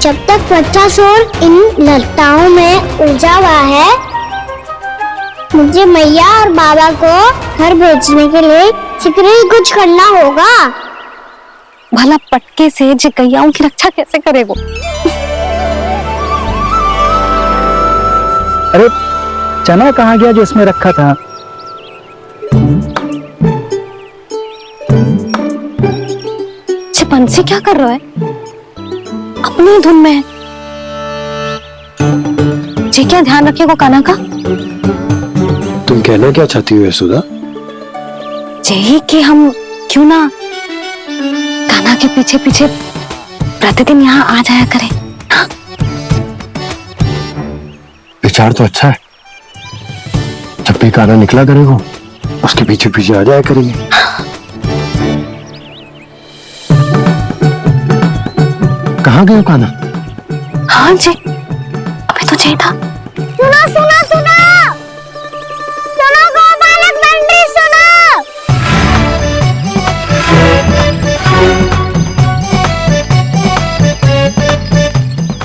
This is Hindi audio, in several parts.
जब तक बच्चा शोर इन लताओं में उलझा हुआ है, मुझे मैया और बाबा को घर भेजने के लिए शीघ्र ही कुछ करना होगा। भला पटके से जगैयाओं की रक्षा कैसे करेगो? अरे चना कहाँ गया जो इसमें रखा था? चिपंसी क्या कर रहा है? अपनी धुन में है। जी क्या ध्यान रखिएगा कान्हा का। तुम कहना क्या चाहती हो यशोदा? यही कि हम क्यों ना कान्हा के पीछे पीछे प्रतिदिन यहाँ आ जाया करें। हाँ? विचार तो अच्छा है। जब भी कान्हा निकला करेगा उसके पीछे पीछे आ जाया करेंगे। कहाँ गए कान्हा? हाँ जी, अभी तो चाहिए था। सुनो सुनो सुनो सुनो गोपालक बंटी सुनो।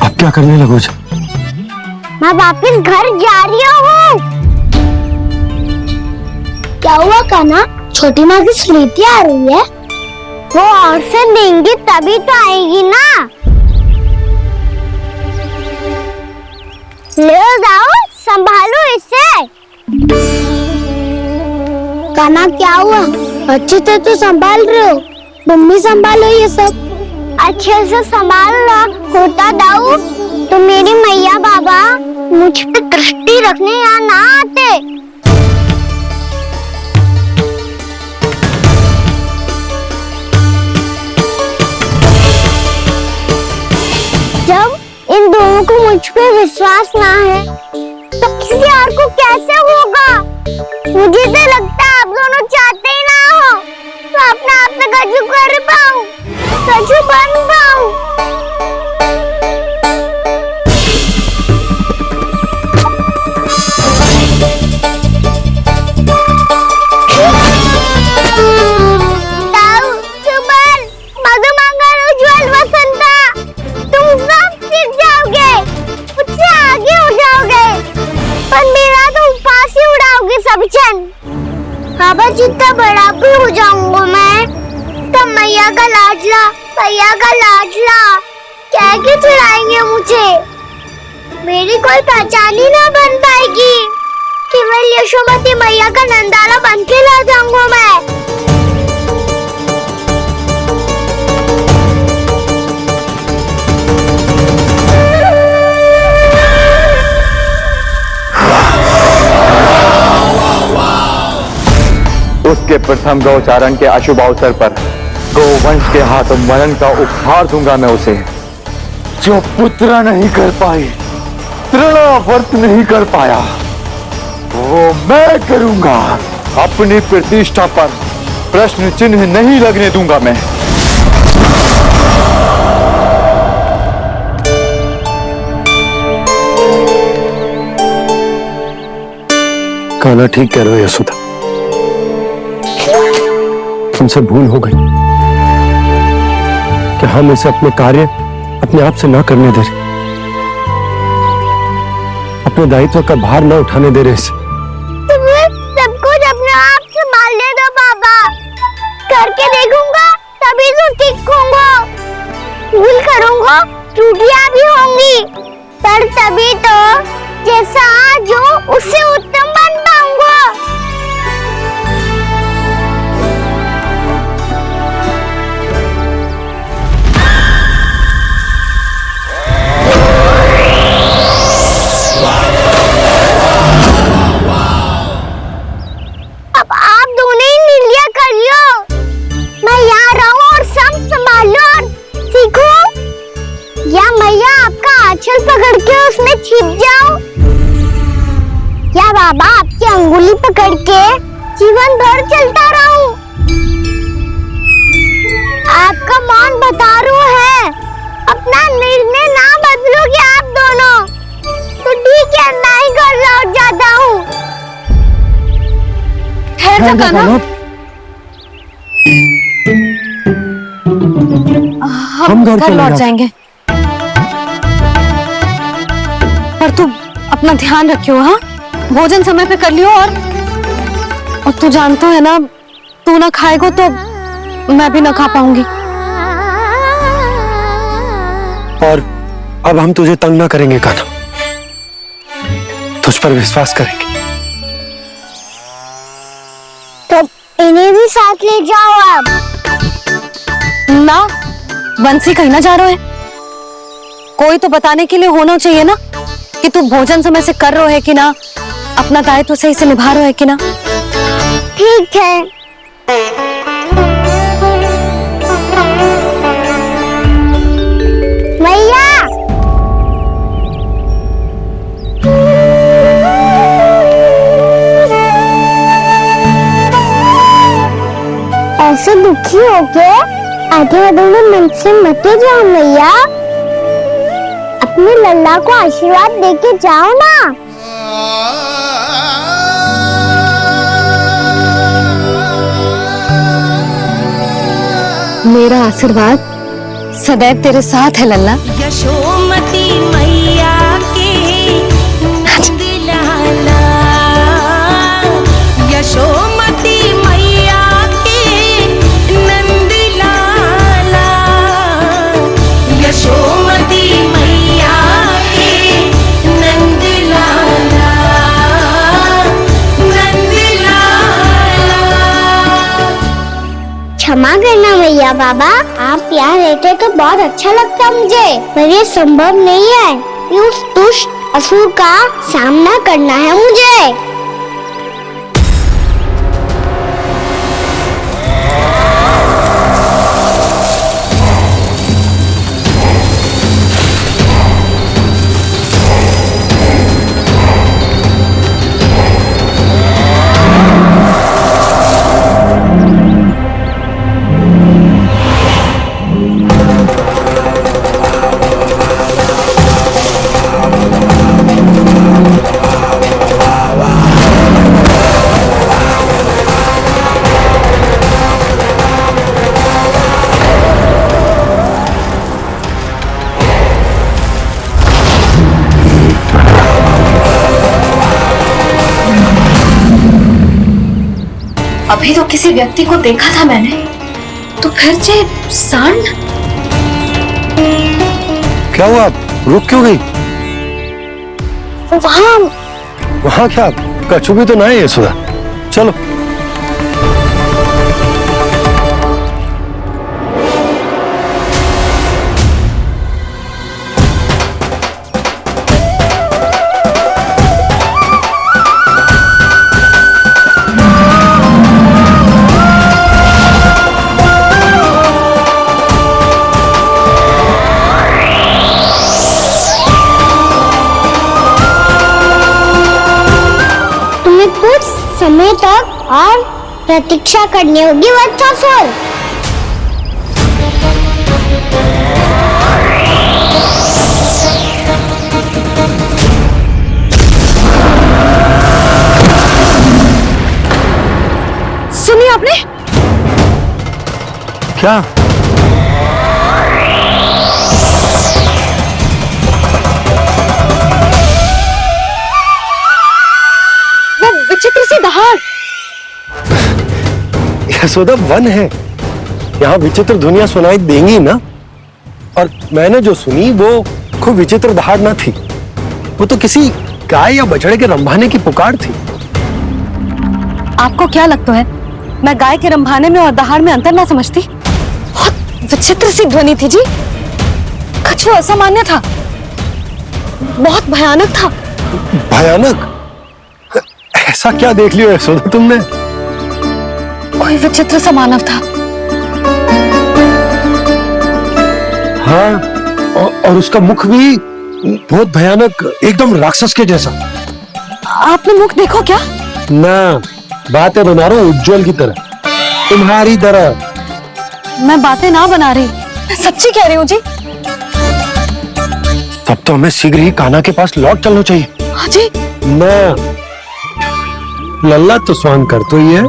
अब क्या करने लगोगे? मैं वापस घर जा रही हूँ। क्या हुआ कान्हा? छोटी माँ की स्मृति आ रही है। वो और से देंगी तभी तो आएगी ना। ले जाओ, संभालो इसे। कान्हा क्या हुआ? अच्छे से तो संभाल रहे हो। मम्मी संभालो ये सब। अच्छे से संभाल लो। होता दाऊ तो मेरी मैया बाबा मुझ पे दृष्टि रखने यहाँ ना आते। जब इन दोनों को मुझ पे विश्वास ना है तो किसी और को कैसे होगा? मुझे तो लगता है आप दोनों चाहते ही ना हो तो अपने आप से गजू कर पाऊं, गजू बन पाऊं। बाबा जितना बड़ा भी हो जाऊंगा मैं, तब मैया का लाडला, भैया का लाडला क्या के चिढ़ाएंगे मुझे। मेरी कोई पहचान ही ना बन पाएगी। केवल यशोमती मैया का नंदाला बन के ला जाऊंगा मैं। उसके प्रथम गौचारण के अशुभ अवसर पर गोवंश के हाथ मरण का उपहार दूंगा मैं उसे। जो पुत्र नहीं कर पाई, तृणावर्त नहीं कर पाया, वो मैं करूंगा। अपनी प्रतिष्ठा पर प्रश्न चिन्ह नहीं लगने दूंगा मैं। कान्हा ठीक कह रहे हो यशोदा। तुमसे भूल हो गई कि हम इसे अपने कार्य अपने आप से ना करने दे रहे, अपने दायित्व का भार ना उठाने दे रहे इसे। तुम्हें सब कुछ अपने आप से संभालने दो बाबा। करके देखूंगा तभी तो सीखूंगा। भूल करूंगा, त्रुटियां भी होंगी, पर तभी तो जैसा आज हूं उससे उत्तम बन पाऊंगा। अब आप दोनों ही निर्णय कर लो। मैं यहाँ रहूं और सब संभाल लो और सीखूं, या मैया आपका आंचल पकड़ के उसमें छिप जाऊं, या बाबा आपकी अंगुली पकड़ के जीवन भर चलता रहूं। आपका मौन बतारू है। अपना निर्णय ना बदलोगे आप दोनों तो ठीक है, मैं ही घर लौट जाता हूँ। ठहर जा कान्हा। हम घर लौट चलेंगे। जाएंगे। पर तू अपना ध्यान रखियो। हाँ, भोजन समय पे कर लियो। और तू जानतो है ना, तू ना खाएगो तो मैं भी ना खा पाऊंगी। और अब हम तुझे तंग ना करेंगे कान्हा, तुझ पर विश्वास करेंगे। तो इन्हें भी साथ ले जाओ अब। ना, बंसी कहीं ना जा रहा है। कोई तो बताने के लिए होना चाहिए ना कि तू भोजन समय से कर रहा है कि ना, अपना दायित्व सही से निभा रहा है कि ना। ठीक है। मैया, ऐसे दुखी होके आधे अधूरे मन से मत जाओ मैया, अपने लल्ला को आशीर्वाद देके जाओ ना। मेरा आशीर्वाद सदैव तेरे साथ है लल्ला। यशोमती मैया के नंद लाला, यशोमती मैया के नंद लाला, यशोमती मैया के नंद लाला, नंद लाला। क्षमा करना मैया बाबा, आप यहाँ रहते तो बहुत अच्छा लगता मुझे, पर ये संभव नहीं है। ये उस दुष्ट असुर का सामना करना है मुझे। अभी तो किसी व्यक्ति को देखा था मैंने, तो फिर से सांड। क्या हुआ, रुक क्यों गई? वहां क्या कछु भी तो ना है यशोदा, चलो। कुछ समय तक और प्रतीक्षा करनी होगी वत्सासुर। सुनिए आपने क्या? विचित्र सी दहाड़। यशोदा वन है, यहाँ विचित्र ध्वनियां सुनाई देंगी ना। और मैंने जो सुनी वो खूब विचित्र दहाड़ ना थी, वो तो किसी गाय या बछड़े के रंभाने की पुकार थी। आपको क्या लगता है मैं गाय के रंभाने में और दहाड़ में अंतर ना समझती? बहुत विचित्र सी ध्वनि थी जी, कुछ असामान्य था, बहुत भयानक था। भयानक? ऐसा क्या देख लियो यशोदा तुमने? कोई विचित्र सा मानव था। हाँ, और उसका मुख भी बहुत भयानक, एकदम राक्षस के जैसा। आपने मुख देखो क्या? ना, बातें बना रहा हूँ उज्जवल की तरह, तुम्हारी तरह। मैं बातें ना बना रही, मैं सच्ची कह रही हूँ जी। तब तो हमें शीघ्र ही कान्हा के पास लौट चलना चाहिए। हाँ जी। ना, लल्ला तो स्वांग कर तो ही है,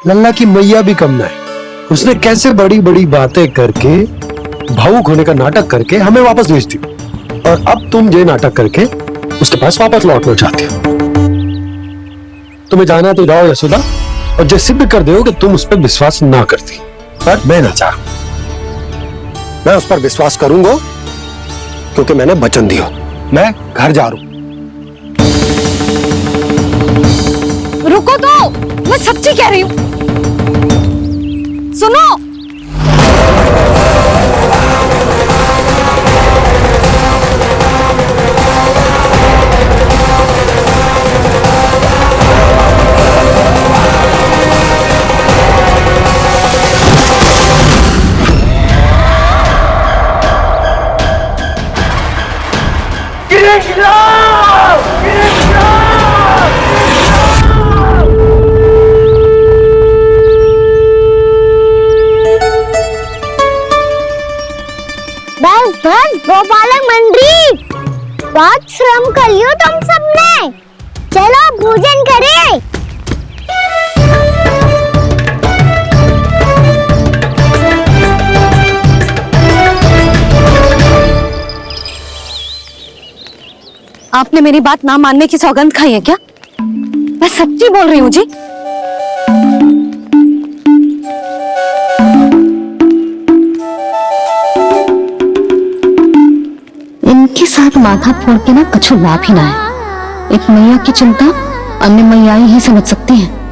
लल्ला की मैया भी कम ना है। उसने कैसे बड़ी बड़ी बातें करके, भावुक होने का नाटक करके हमें वापस भेज दी, और अब तुम ये नाटक करके उसके पास वापस लौटना चाहती हो। तुम्हें जाना तो जाओ यशोदा, और जैसे भी कर दो कि तुम उस पर विश्वास ना करती, पर मैं ना चाहूं। मैं उस पर विश्वास करूंगा क्योंकि मैंने वचन दिया। मैं घर जा रहा हूं। रुको तो, मैं सच्ची कह रही हूँ। सुनो, बस बस गोपालक मंडली, बहुत श्रम कर लियो तुम सबने। चलो भोजन करें। आपने मेरी बात ना मानने की सौगंध खाई है क्या? मैं सच्ची बोल रही हूँ जी। इनके साथ माथा फोड़ के ना कछु लाभ ही ना है। एक मैया की चिंता अन्य मैयाएं ही समझ सकती हैं।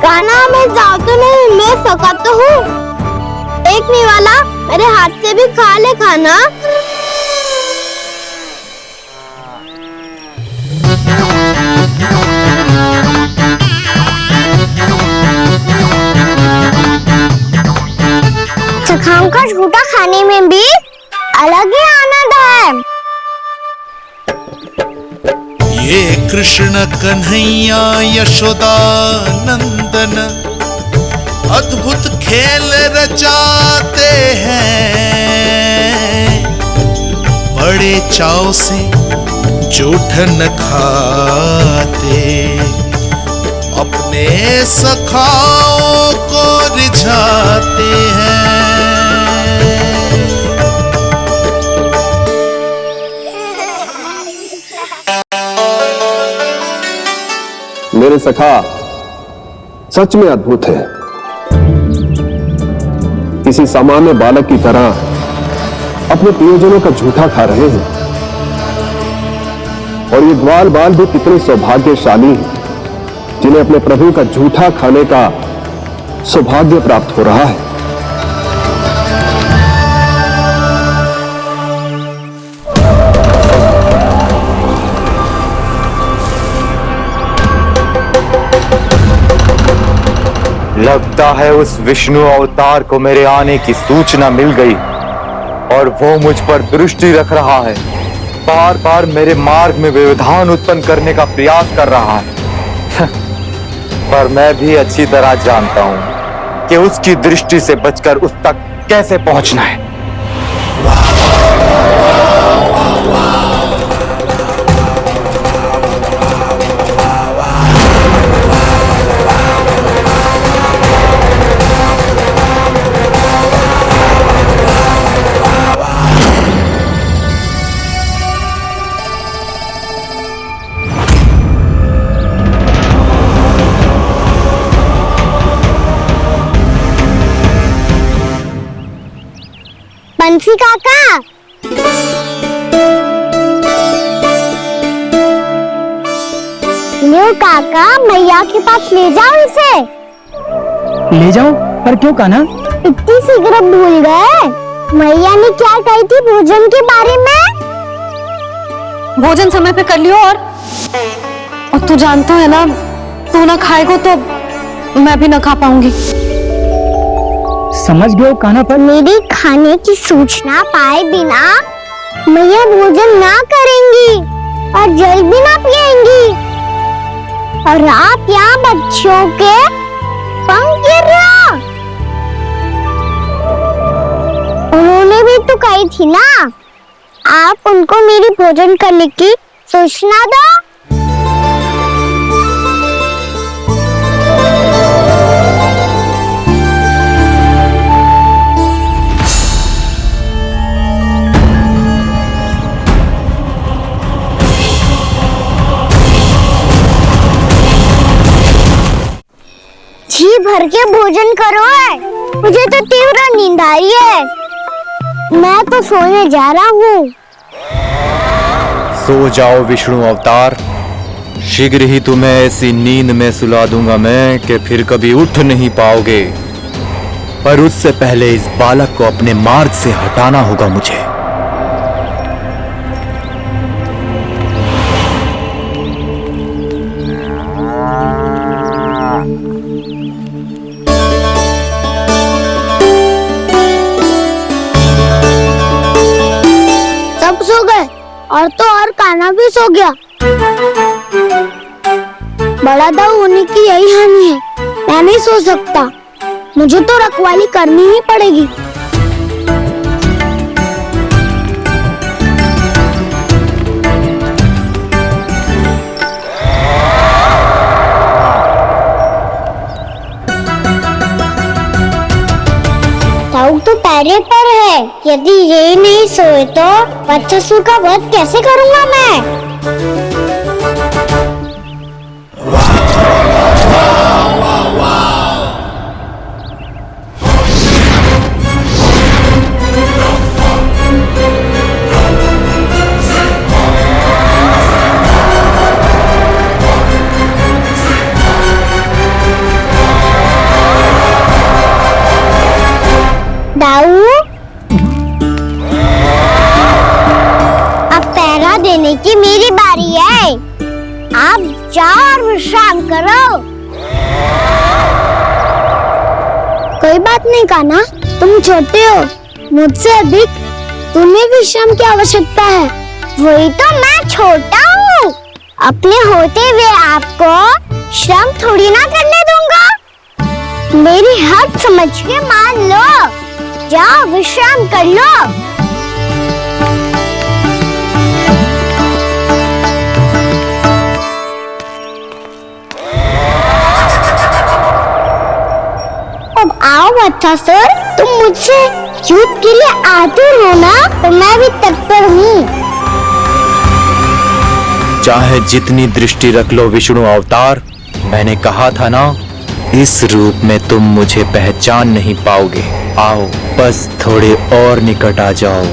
खाना मैं जाओ तो नहीं ले सका तो हूँ। एक नहीं वाला मेरे हाथ से भी खा ले खाना। चखाम का झूठा खाने में भी अलग ही आनंद है। ये कृष्ण कन्हैया यशोदा नंदन अद्भुत खेल रचाते हैं, बड़े चाव से जूठन खाते, अपने सखाओं को रिझाते हैं। मेरे सखा सच में अद्भुत है। किसी सामान्य बालक की तरह अपने प्रियजनों का झूठा खा रहे हैं, और ये ग्वाल बाल भी कितने सौभाग्यशाली हैं जिन्हें अपने प्रभु का झूठा खाने का सौभाग्य प्राप्त हो रहा है। लगता है उस विष्णु अवतार को मेरे आने की सूचना मिल गई और वो मुझ पर दृष्टि रख रहा है। बार बार मेरे मार्ग में व्यवधान उत्पन्न करने का प्रयास कर रहा है। पर मैं भी अच्छी तरह जानता हूं कि उसकी दृष्टि से बचकर उस तक कैसे पहुंचना है। बंसी काका, लो काका, मैया के पास ले जाओ इसे। ले जाओ, पर क्यों कान्हा? इतनी शीघ्र भूल गए? मैया ने क्या कही थी भोजन के बारे में? भोजन समय पे कर लियो। और तू जानता है ना, तू ना खाएगा तो मैं भी ना खा पाऊंगी। समझ गए हो कान्हा, पर मेरी खाने की सूचना पाए बिना मैया भोजन ना करेंगी और जल भी ना पिएंगी। और आप यहाँ बच्चों के पंख गिर रहे हो। उन्होंने भी तो कही थी ना, आप उनको मेरी भोजन करने की सूचना दो। भर के भोजन करो है। मुझे तो तीव्र नींद आ रही है। मैं तो सोने जा रहा हूँ। सो जाओ विष्णु अवतार, शीघ्र ही तुम्हें ऐसी नींद में सुला दूंगा मैं कि फिर कभी उठ नहीं पाओगे। पर उससे पहले इस बालक को अपने मार्ग से हटाना होगा मुझे। सब सो गए और तो और कान्हा भी सो गया। बड़ा दाऊ होने की यही हानि है। मैं नहीं सो सकता, मुझे तो रखवाली करनी ही पड़ेगी। दाऊ तो पैरे पर है। यदि ये नहीं सोए तो बच्चासुर का वध कैसे करूंगा मैं? दाऊ, अब पहरा देने की मेरी बारी है। आप जाओ और विश्राम करो। कोई बात नहीं कान्हा, तुम छोटे हो, मुझसे अधिक तुम्हें विश्राम की आवश्यकता है। वही तो मैं छोटा हूँ, अपने होते हुए आपको श्रम थोड़ी ना करने दूंगा। मेरी हद समझ के मान लो। जाओ विश्राम कर लो। अब आओ बच्चासुर, तुम मुझसे युद्ध के लिए आतुर हो ना, तो मैं भी तत्पर हूँ। चाहे जितनी दृष्टि रख लो विष्णु अवतार, मैंने कहा था ना, इस रूप में तुम मुझे पहचान नहीं पाओगे। आओ बस थोड़े और निकट आ जाओ,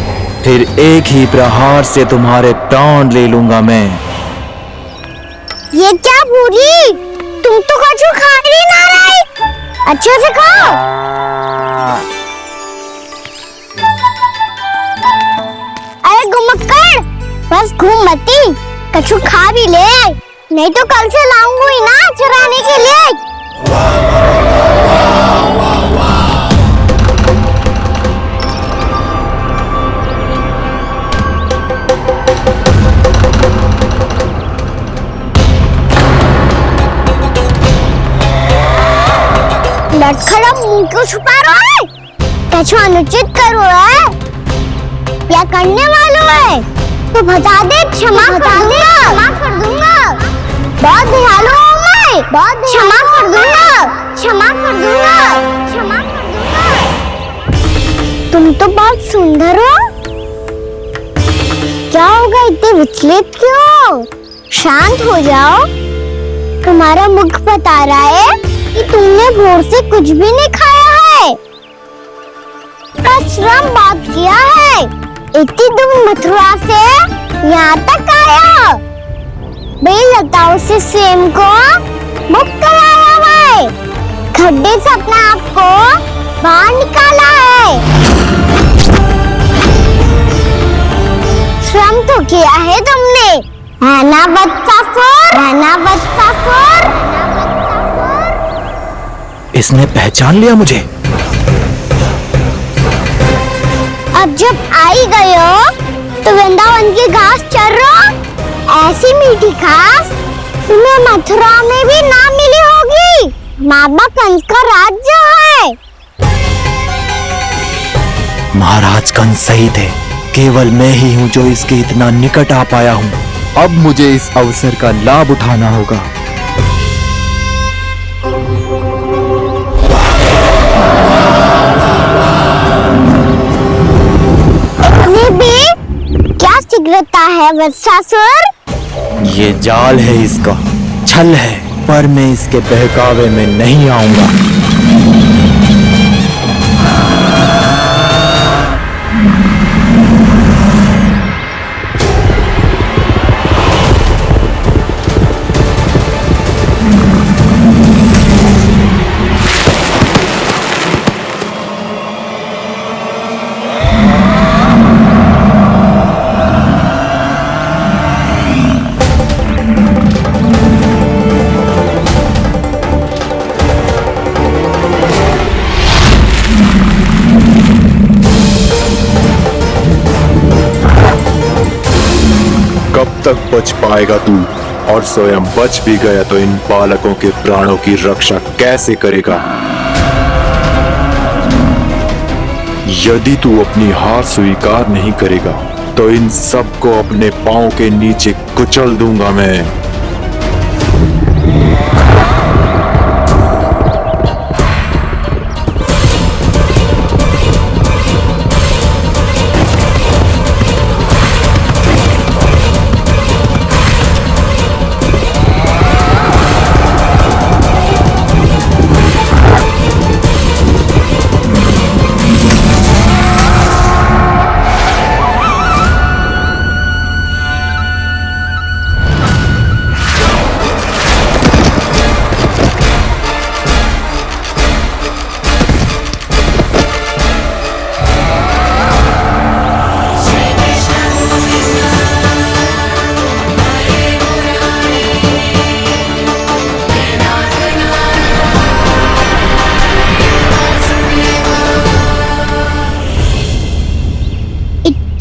फिर एक ही प्रहार से तुम्हारे प्राण ले लूंगा मैं। ये क्या भूरी, तुम तो कछु खा ही ना रही। अच्छे से खाओ। अरे गुमक्कड़, बस घूम मती, कछु खा भी ले, नहीं तो कल से लाऊंगा ही ना चुराने के लिए। लटखड़ा मुंह क्यों छुपा रहा है? कछु अनुचित कर रहा है या करने वालों है तो बता दे, क्षमा कर दूंगा। बहुत दयालु हूँ मैं, बहुत क्षमा कर दूंगा। तुम तो बहुत सुंदर हो। क्या होगा, इतने विचलित क्यों? शांत हो जाओ। तुम्हारा मुख बता रहा है कि तुमने भोर से कुछ भी नहीं खाया है, बस श्रम बात किया है। इतनी दूर मथुरा से यहाँ तक आया, बेलताओं से स्वयं को मुक्त कराया है, खड्डे से अपने आप को बाहर निकाला है। श्रम तो किया है तुमने, है ना बच्चासुर? इसने पहचान लिया मुझे। अब जब आई गए हो तो वृंदावन की घास चर रहो। ऐसी मीठी घास तुम्हें मथुरा में भी ना मिली होगी। बाबा कंस का राज्य है। महाराज कंस सही थे, केवल मैं ही हूँ जो इसके इतना निकट आ पाया हूँ। अब मुझे इस अवसर का लाभ उठाना होगा। क्या शीघ्रता है वत्सासुर? ये जाल है इसका, छल है, पर मैं इसके बहकावे में नहीं आऊंगा। तक बच पाएगा तू? और स्वयं बच भी गया तो इन बालकों के प्राणों की रक्षा कैसे करेगा? यदि तू अपनी हार स्वीकार नहीं करेगा तो इन सबको अपने पांव के नीचे कुचल दूंगा मैं।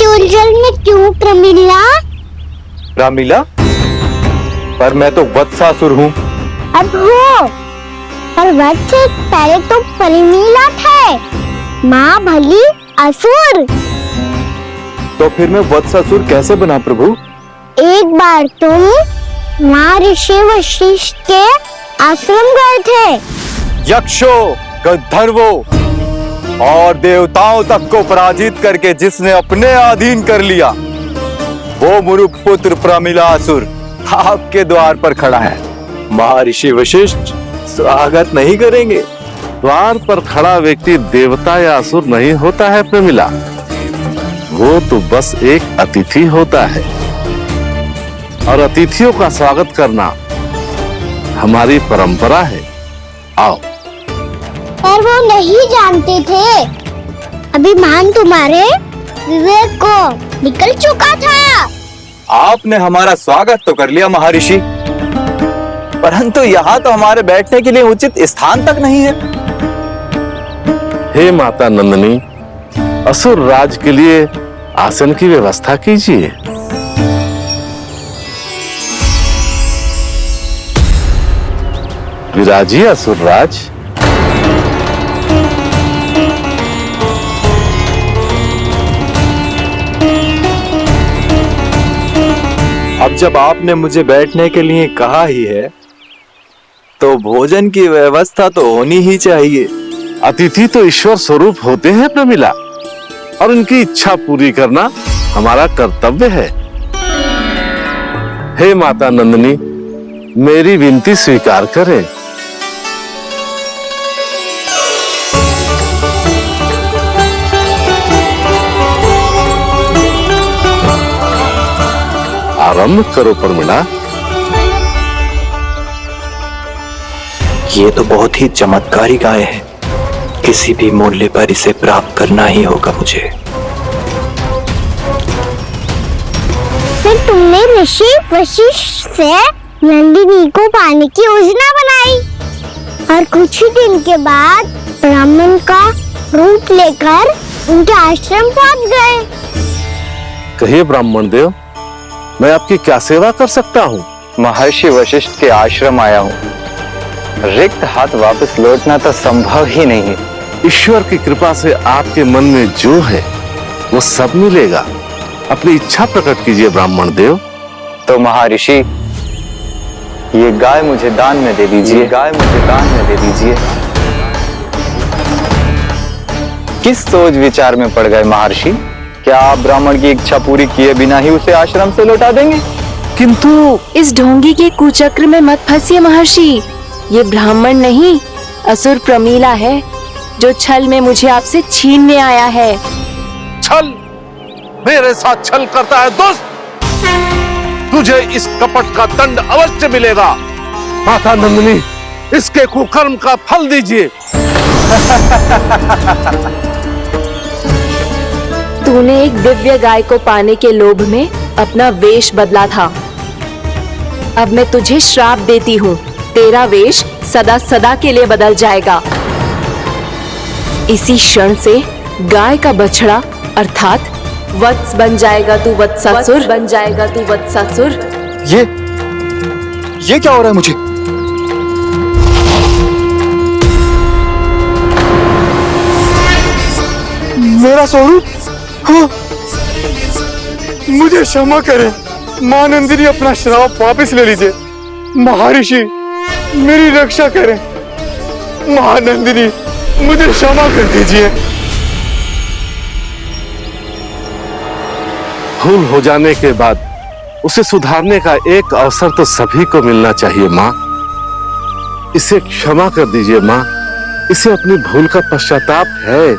उलझन में क्यों प्रमिला? रामीला, पर मैं तो वत्सासुर हूँ। अब हो, पर वत्स से पहले तो प्रमिला थे, माँ भली असुर। तो फिर मैं वत्सासुर कैसे बना प्रभु? एक बार तुम माँ ऋषि वशिष्ठ के आश्रम गए थे। यक्षों, गंधर्वों और देवताओं तक को पराजित करके जिसने अपने अधीन कर लिया, वो मुरुपुत्र प्रमिलासुर आपके द्वार पर खड़ा है। महर्षि वशिष्ठ स्वागत नहीं करेंगे। द्वार पर खड़ा व्यक्ति देवता या असुर नहीं होता है प्रमिला, वो तो बस एक अतिथि होता है, और अतिथियों का स्वागत करना हमारी परंपरा है। आओ। पर वो नहीं जानते थे, अभिमान तुम्हारे विवेक को निकल चुका था। आपने हमारा स्वागत तो कर लिया महर्षि, परंतु यहाँ तो हमारे बैठने के लिए उचित स्थान तक नहीं है। हे माता नंदिनी, असुर राज के लिए आसन की व्यवस्था कीजिए। विराजिए असुर राज। अब जब आपने मुझे बैठने के लिए कहा ही है, तो भोजन की व्यवस्था तो होनी ही चाहिए। अतिथि तो ईश्वर स्वरूप होते हैं प्रमिला, और उनकी इच्छा पूरी करना हमारा कर्तव्य है। हे माता नंदिनी, मेरी विनती स्वीकार करें। आरंभ करो प्रमिला। ये तो बहुत ही चमत्कारी गाय है, किसी भी मूल्य पर इसे प्राप्त करना ही होगा मुझे। फिर तुमने ऋषि वशिष्ठ से नंदिनी को पाने की योजना बनाई, और कुछ ही दिन के बाद ब्राह्मण का रूप लेकर उनके आश्रम पहुंच गए। कहिए ब्राह्मण देव, मैं आपकी क्या सेवा कर सकता हूँ? महर्षि वशिष्ठ के आश्रम आया हूँ। रिक्त हाथ वापस लौटना तो संभव ही नहीं है। ईश्वर की कृपा से आपके मन में जो है वो सब मिलेगा। अपनी इच्छा प्रकट कीजिए ब्राह्मण देव। तो महर्षि, ये गाय मुझे दान में दे दीजिए। गाय मुझे दान में दे दीजिए। किस सोच विचार में पड़ गए महर्षि? क्या आप ब्राह्मण की इच्छा पूरी किए बिना ही उसे आश्रम से लौटा देंगे? किंतु इस ढोंगी के कुचक्र में मत फंसिए महर्षि। ये ब्राह्मण नहीं, असुर प्रमिला है, जो छल में मुझे आपसे छीनने आया है। छल? मेरे साथ छल करता है दुष्ट? तुझे इस कपट का दंड अवश्य मिलेगा। माता नंदिनी, इसके कुकर्म का फल दीजिए। तूने एक दिव्य गाय को पाने के लोभ में अपना वेश बदला था। अब मैं तुझे श्राप देती हूँ, तेरा वेश सदा सदा के लिए बदल जाएगा। इसी क्षण से गाय का बछड़ा अर्थात वत्स बन जाएगा तू वत्सासुर, बन जाएगा तू वत्सासुर। ये क्या हो रहा है मुझे? मेरा स्वरूप, हाँ। मुझे क्षमा करें मां नंदिनी, अपना श्राप वापस ले लीजिए। महर्षि मेरी रक्षा करें। महानंदिनी मुझे क्षमा कर दीजिए। भूल हो जाने के बाद उसे सुधारने का एक अवसर तो सभी को मिलना चाहिए माँ। इसे क्षमा कर दीजिए माँ, इसे अपनी भूल का पश्चाताप है।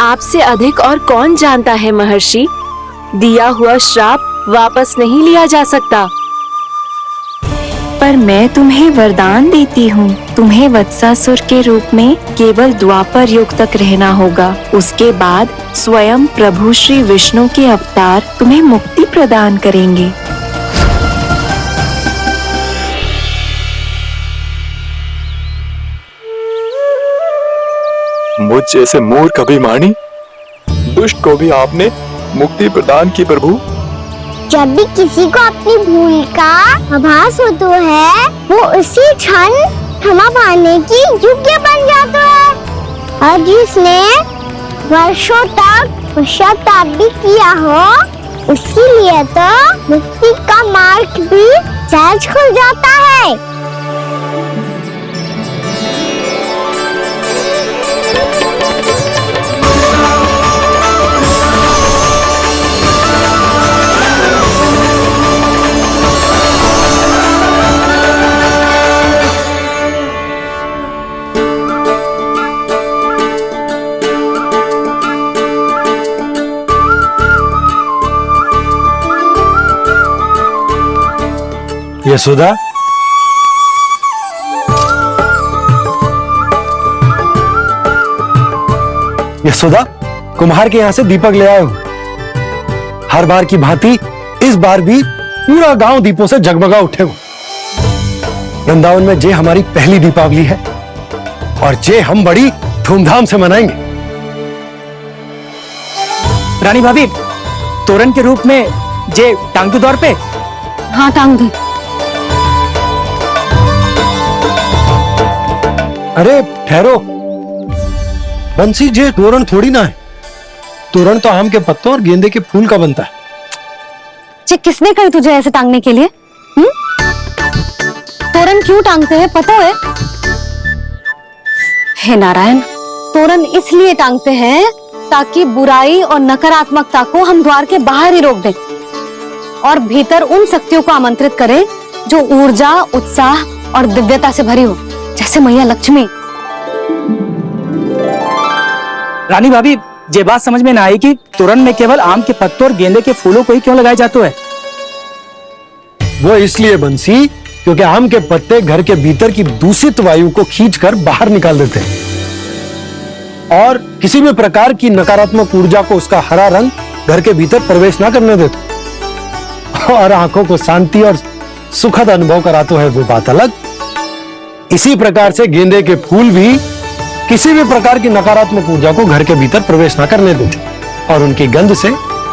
आपसे अधिक और कौन जानता है महर्षि, दिया हुआ श्राप वापस नहीं लिया जा सकता। पर मैं तुम्हें वरदान देती हूँ, तुम्हें वत्सासुर के रूप में केवल द्वापर युग तक रहना होगा। उसके बाद स्वयं प्रभु श्री विष्णु के अवतार तुम्हें मुक्ति प्रदान करेंगे। मुझ जैसे मूर्ख अभिमानी दुष्ट को भी आपने मुक्ति प्रदान की प्रभु। जब भी किसी को अपनी भूल का आभास होता है, वो उसी क्षण क्षमा पाने की योग्य बन जाता है। और जिसने वर्षों तक पश्चाताप भी किया हो, उसके लिए तो मुक्ति का मार्ग भी सहज खुल जाता है। यशोदा, यशोदा, कुम्हार के यहाँ से दीपक ले आया हूं। हर बार की भांति इस बार भी पूरा गांव दीपों से जगमगा उठे हो। वृंदावन में जे हमारी पहली दीपावली है और जे हम बड़ी धूमधाम से मनाएंगे। रानी भाभी, तोरण के रूप में जे टांग दो दौर पे। हाँ, टांग दी। अरे ठहरो, बंसी, जे तोरण थोड़ी ना है। तोरण तो आम के पत्तों और गेंदे के फूल का बनता है। जी, किसने कही तुझे ऐसे टांगने के लिए? तोरण क्यों टांगते हैं पता है? हे नारायण, तोरण इसलिए टांगते हैं ताकि बुराई और नकारात्मकता को हम द्वार के बाहर ही रोक दें और भीतर उन शक्तियों को आमंत्रित करें जो ऊर्जा, उत्साह और दिव्यता से भरी हो, जैसे मैया लक्ष्मी। रानी भाभी, ये बात समझ में ना आई कि तोरण में केवल आम के पत्तों और गेंदे के फूलों को ही क्यों लगाया जाता है? वो इसलिए बंसी, क्योंकि आम के पत्ते घर के भीतर की दूषित वायु को खींचकर बाहर निकाल देते हैं और किसी भी प्रकार की नकारात्मक ऊर्जा को उसका हरा रंग घर के भीतर प्रवेश ना करने देते और आंखों को शांति और सुखद अनुभव कराता है, वो बात अलग। इसी प्रकार से गेंदे के फूल भी किसी भी प्रकार की नकारात्मक ऊर्जा को घर के भीतर प्रवेश ना करने देते और उनकी गंध से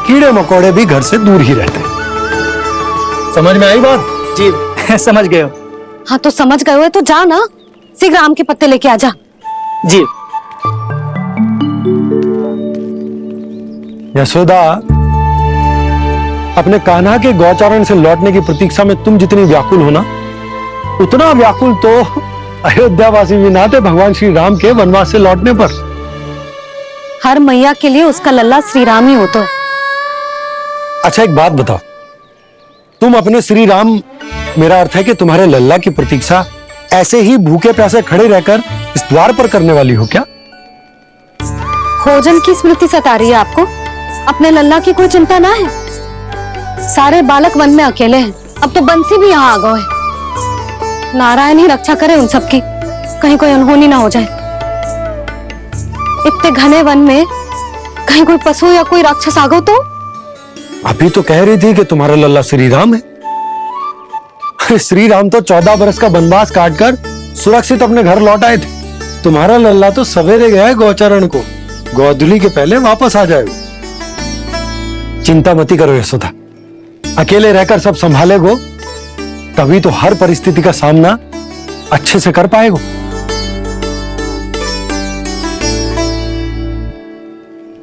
कीड़े मकोड़े भी घर से दूर ही रहते। समझ में आई बात? जी, समझ गए हो। हाँ, तो समझ गए हो तो जा ना, शीघ्र आम के पत्ते लेके आ जा। जी। यशोदा, अपने कान्हा के गौचारण से लौटने की प्रतीक्षा में तुम जितनी व्याकुल हो ना, उतना व्याकुल तो अयोध्यावासी भी ना थे भगवान श्री राम के वनवास से लौटने पर। हर मैया के लिए उसका लल्ला श्री राम ही होता है। अच्छा, एक बात बताओ, तुम अपने श्री राम, मेरा अर्थ है कि तुम्हारे लल्ला की प्रतीक्षा ऐसे ही भूखे प्यासे खड़े रहकर इस द्वार पर करने वाली हो क्या? भोजन की स्मृति सता रही है आपको? अपने लल्ला की कोई चिंता ना है। सारे बालक वन में अकेले हैं, अब तो बंसी भी यहाँ आ गए है। नारायण ही रक्षा करे उन सबकी, कहीं कोई अनहोनी ना हो जाए। इतने घने वन में कहीं कोई पशु या कोई राक्षस आ गो तो? अभी तो कह रही थी कि तुम्हारा लल्ला श्री राम है। श्री राम तो 14 बरस का वनवास काटकर सुरक्षित अपने घर लौट आए थे। तुम्हारा लल्ला तो सवेरे गया है गौचरण को, गोधूली के पहले वापस आ जाएगा। चिंता मती करो यशोदा, अकेले रहकर सब संभालेगो तभी तो हर परिस्थिति का सामना अच्छे से कर पाएगो।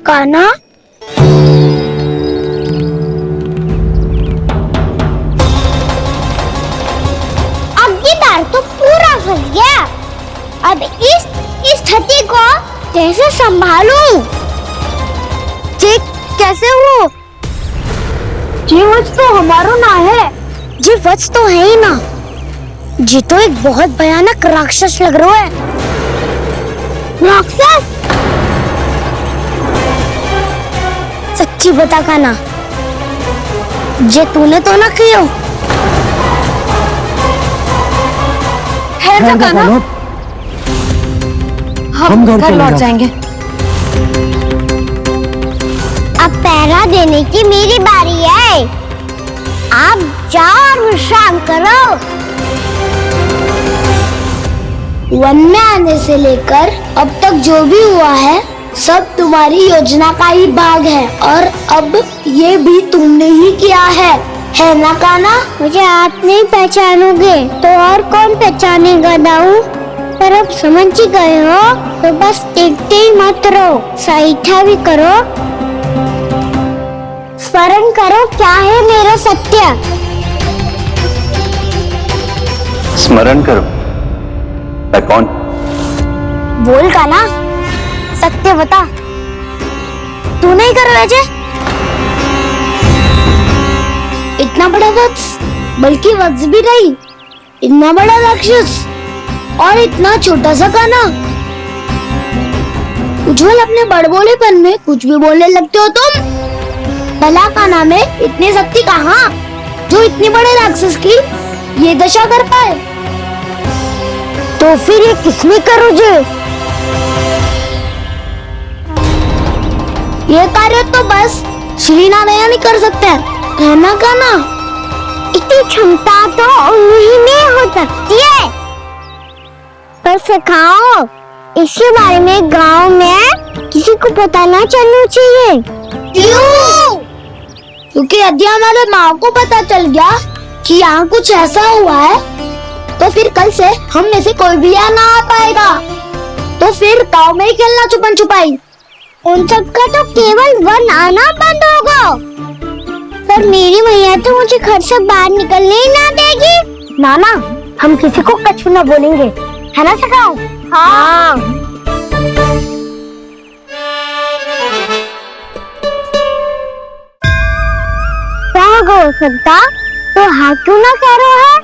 कान्हा, अब की बार तो पूरा फंस गया। अब इस स्थिति को कैसे संभालूं? जी कैसे हो? जी वच तो हमारो ना है। जी वच तो है ही ना। जी तो एक बहुत भयानक राक्षस लग रहा है। राक्षस? सच्ची बता कान्हा, जे तूने तो ना कियो? है जा कान्हा, हम घर लौट जाएंगे। अब पहरा देने की मेरी बारी है। आप जाओ और विश्राम करो। वन में आने से लेकर अब तक जो भी हुआ है सब तुम्हारी योजना का ही भाग है, और अब ये भी तुमने ही किया है ना कान्हा? मुझे आप नहीं पहचानोगे तो और कौन पहचानेगा दाऊ? पर अब समझ ही गए हो तो बस देखते ही मत रहो, सईठा भी करो, स्मरण करो क्या है मेरा सत्य। स्मरण करो? मैं कौन? बोल कान्हा, सत्य बता। तू नहीं करो अजय? इतना बड़ा वत्स, बल्कि वत्स भी नहीं, इतना बड़ा राक्षस और इतना छोटा सा कान्हा। उज्जवल अपने बड़बोलेपन में कुछ भी बोलने लगते हो तुम। भला कान्हा में इतनी शक्ति कहाँ जो इतने बड़े राक्षस की ये दशा कर पाए? तो फिर ये किसने करो जे? ये कार्य तो बस श्री नारायण ही कर सकते हैं, है ना कान्हा? इतनी क्षमता तो उन्हीं में हो सकती है, पर सिखाओ इसके बारे में गांव में किसी को पता ना चलना चाहिए। क्यों? क्योंकि यदि हमारे माँ को पता चल गया कि यहाँ कुछ ऐसा हुआ है तो फिर कल से हम में से कोई भी यहाँ ना आ पाएगा। तो फिर गाँव में ही खेलना छुपन छुपाई। उन सबका तो केवल वन आना बंद होगा, पर मेरी मैया तो मुझे घर से बाहर निकलने ही ना देगी। नाना, हम किसी को कछु ना बोलेंगे, है ना सखाओ? हाँ। क्या हो सकता तो हाँ क्यों ना कह रहे हैं?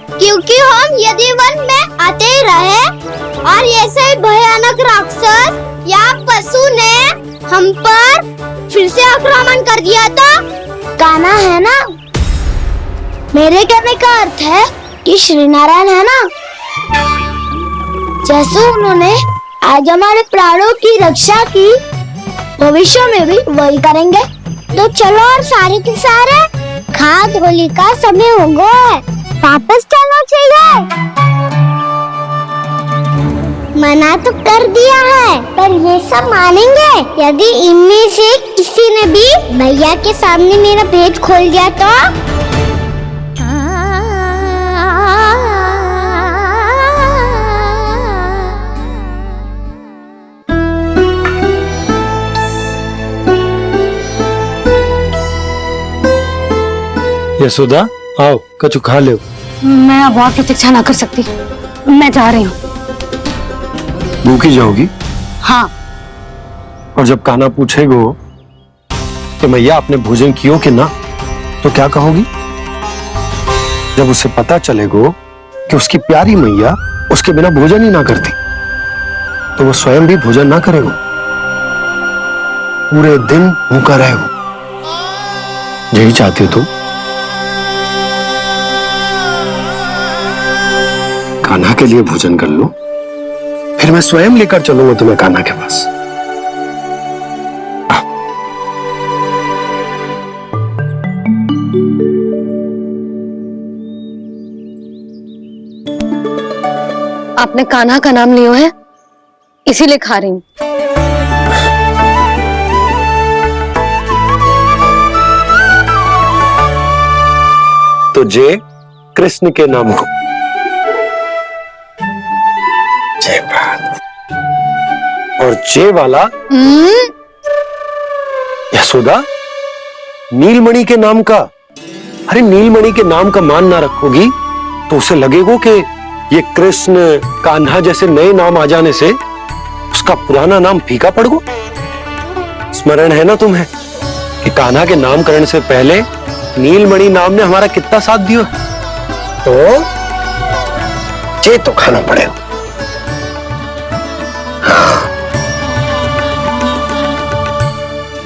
क्योंकि हम यदि वन में आते ही रहे और ऐसे भयानक राक्षस या पशु ने हम पर फिर से आक्रमण कर दिया तो कान्हा, है ना? मेरे कहने का अर्थ है कि श्री नारायण है ना, जैसे उन्होंने आज हमारे प्राणों की रक्षा की, भविष्य में भी वही करेंगे। तो चलो और सारे के सारे खाद होली का समय हो गया है, वापस चलना चाहिए। मना तो कर दिया है, पर ये सब मानेंगे यदि इनमें से किसी ने भी भैया के सामने मेरा भेद खोल दिया तो? यशोदा, आओ कछु खा लो। मैं अब और प्रतीक्षा ना कर सकती, मैं जा रही हूँ। भूखी जाओगी? हाँ। और जब कान्हा पूछेगो कि मैया आपने भोजन कियो कि ना, तो क्या कहोगी? जब उसे पता चलेगो कि उसकी प्यारी मैया उसके बिना भोजन ही ना करती, तो वो स्वयं भी भोजन ना करेगो, पूरे दिन भूखा रहेगो। यही चाहती हो तुम? कान्हा के लिए भोजन कर लो, फिर मैं स्वयं लेकर चलूंगा तुम्हें कान्हा के पास। आपने कान्हा का नाम लियो है, इसीलिए खा रही हूँ। तो जे कृष्ण के नाम को। जय बात। और जे वाला यशोदा नीलमणि के नाम का। अरे नीलमणि के नाम का मान ना रखोगी तो उसे लगेगा कि ये कृष्ण कान्हा जैसे नए नाम आ जाने से उसका पुराना नाम फीका पड़ गो। स्मरण है ना तुम्हें कि कान्हा के नामकरण से पहले नीलमणि नाम ने हमारा कितना साथ दिया। तो जे तो खाना पड़ेगा।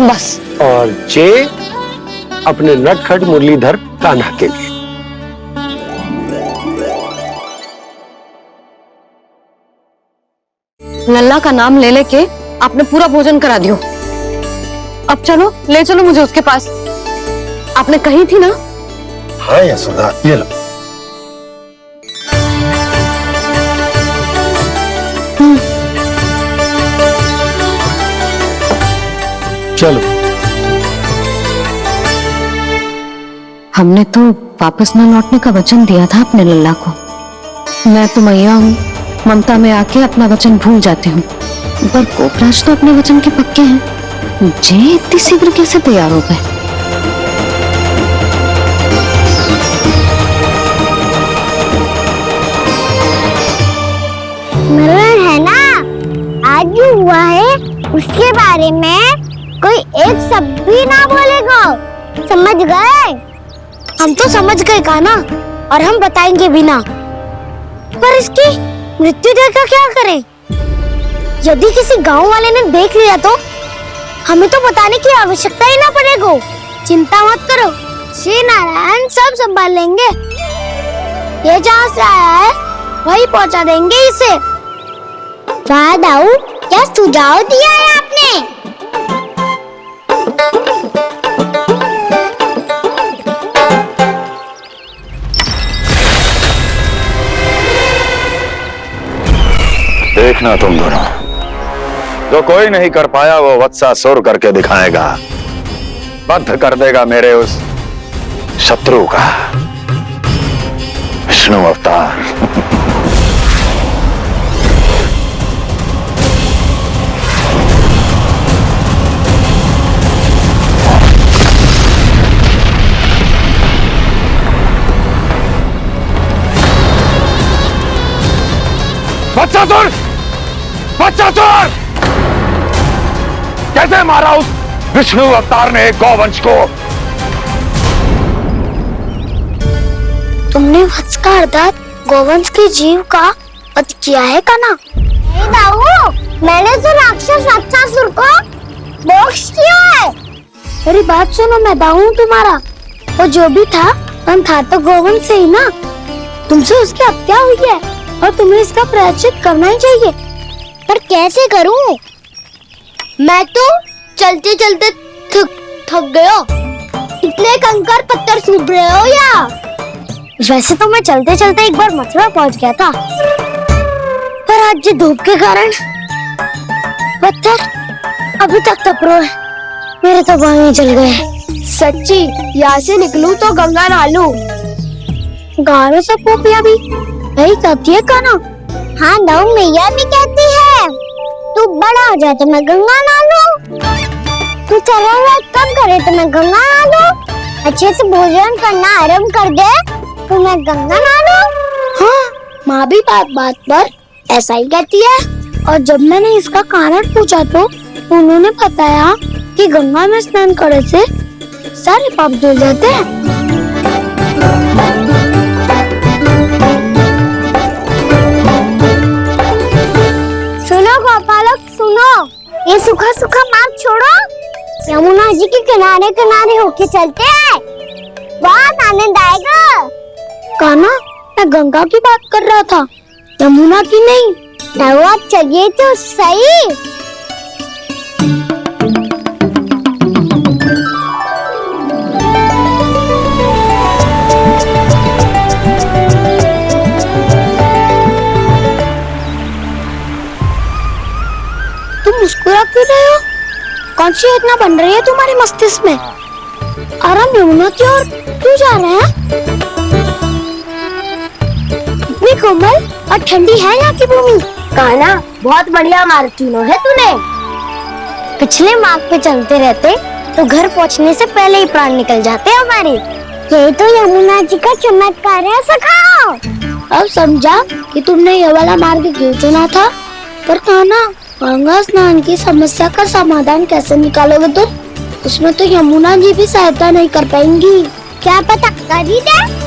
बस। और जे अपने नटखट मुरलीधर कान्हा के लिए। लल्ला का नाम ले लेके आपने पूरा भोजन करा दियो। अब चलो, ले चलो मुझे उसके पास। आपने कही थी ना। हाँ यशोदा, ये लो। चलो। हमने तो वापस न लौटने का वचन दिया था अपने लल्ला को। मैं तो मैया हूँ, ममता में आके अपना वचन भूल जाती हूँ, पर गोपराज तो अपने वचन के पक्के हैं। जे इतनी शीघ्र कैसे तैयार हो गए? मरण है ना, आज जो हुआ है उसके बारे में कोई एक शब्द भी ना बोलेगा। समझ गए? हम तो समझ गए कान्हा, और हम बताएंगे भी ना। पर इसकी मृत्यु देखकर क्या करें? यदि किसी गांव वाले ने देख लिया तो हमें तो बताने की आवश्यकता ही ना पड़ेगा। चिंता मत करो, श्री नारायण सब संभाल लेंगे। ये जहाँ से आया है वही पहुँचा देंगे इसे। वाह दाऊ, क्या सुझाव दिया है आपने? देखना तुम दोनों, जो कोई नहीं कर पाया वो वत्सासुर करके दिखाएगा। बद्ध कर देगा मेरे उस शत्रु का विष्णु अवतार। वत्सासुर! वत्सासुर! कैसे मारा उस विष्णु अवतार ने गौवंश को? तुमने वत्स का अर्थात गौवंश के जीव का वध किया है कान्हा? नहीं दाऊ, मैंने तो राक्षस वत्सासुर को मोक्ष किया है। मेरी बात सुनो, मैं दाऊ हूँ तुम्हारा। वो जो भी था तो गौवंश से ही ना। तुमसे उसकी हत्या हुई है और तुम्हें इसका प्रायश्चित करना ही चाहिए। पर कैसे करूं? मैं तो चलते चलते थक गया। इतने कंकर पत्थर सूख रहे हो या? वैसे तो मैं चलते चलते एक बार मथुरा पहुंच गया था, पर आज ये धूप के कारण पत्थर अभी तक तप रहे हैं। मेरे तो बाहें जल गए। सच्ची, यहाँ से निकलूं तो गंगा नहालूं। गारों से पोपिया भी यही कहती है कान्हा। हाँ दाऊ, मैया भी कहती है तू बड़ा हो जाए तो मैं गंगा नहा लूं, तू चला कम करे तो मैं गंगा नहा लूं, अच्छे से भोजन करना आरंभ कर दे तो मैं गंगा नहा लूं। हाँ, माँ भी बात बात पर ऐसा ही कहती है। और जब मैंने इसका कारण पूछा तो उन्होंने बताया कि गंगा में स्नान करने से सारे पाप धुल जाते हैं। सुनो गोपालक, सुनो, ये सूखा सूखा मार्ग छोड़ो, यमुना जी के किनारे किनारे होके चलते हैं, बहुत आनंद आएगा। कान्हा, मैं गंगा की बात कर रहा था, यमुना की नहीं। तो आप चलिए तो सही। मुस्कुरा क्यों रहे हो? कौन सी योजना बन रही है तुम्हारे मस्तिष्क में? और हम यमुना की ओर क्यों जा रहे हैं? कितनी कोमल और ठंडी है यहाँ की भूमि। कान्हा, बहुत बढ़िया मार्ग चुना है तूने। पिछले मार्ग पे चलते रहते तो घर पहुँचने से पहले ही प्राण निकल जाते हमारे। यही तो यमुना जी का चमत्कार है सखा। अब समझा कि तुमने ये वाला मार्ग क्यों चुना था। पर कान्हा, गंगा स्नान की समस्या का समाधान कैसे निकालोगे तुम? उसमें तो यमुना जी भी सहायता नहीं कर पाएंगी। क्या पता कर ही दे।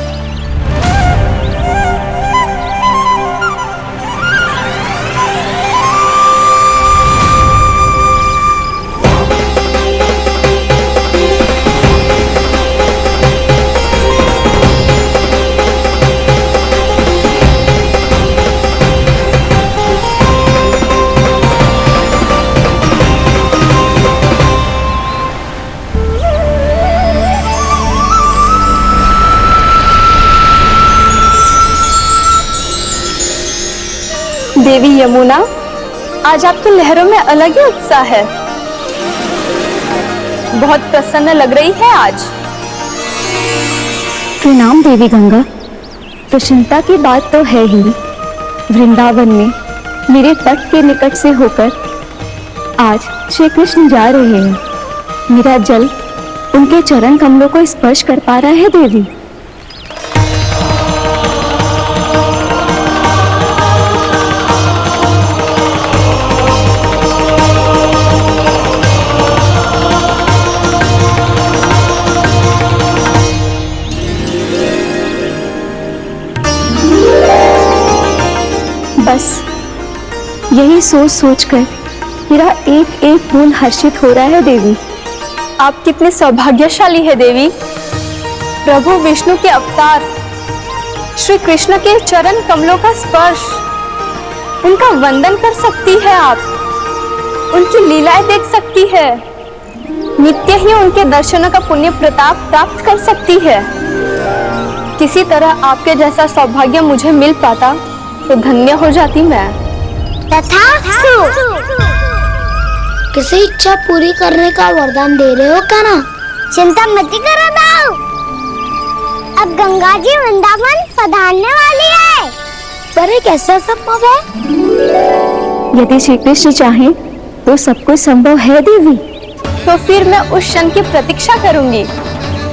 देवी यमुना, आज आपकी लहरों में अलग ही उत्साह है। बहुत प्रसन्न लग रही है आज। प्रणाम देवी गंगा। प्रसन्नता की बात तो है ही। वृंदावन में मेरे तट के निकट से होकर आज श्री कृष्ण जा रहे हैं। मेरा जल उनके चरण कमलों को स्पर्श कर पा रहा है देवी। बस यही सोच सोचकर मेरा एक एक बूंद हर्षित हो रहा है देवी। आप कितने सौभाग्यशाली है देवी। प्रभु विष्णु के अवतार श्री कृष्ण के चरण कमलों का स्पर्श, उनका वंदन कर सकती है आप, उनकी लीलाएं देख सकती है, नित्य ही उनके दर्शनों का पुण्य प्रताप प्राप्त कर सकती है। किसी तरह आपके जैसा सौभाग्य मुझे मिल पाता तो धन्य हो जाती मैं। किसी इच्छा पूरी करने का वरदान दे रहे हो कान्हा? चिंता मत करो दाऊ, अब गंगा जी वृंदावन पधारने वाली है। पर ये कैसा संभव है? यदि श्री कृष्ण चाहे तो सब कुछ संभव है देवी। तो फिर मैं उस क्षण की प्रतीक्षा करूंगी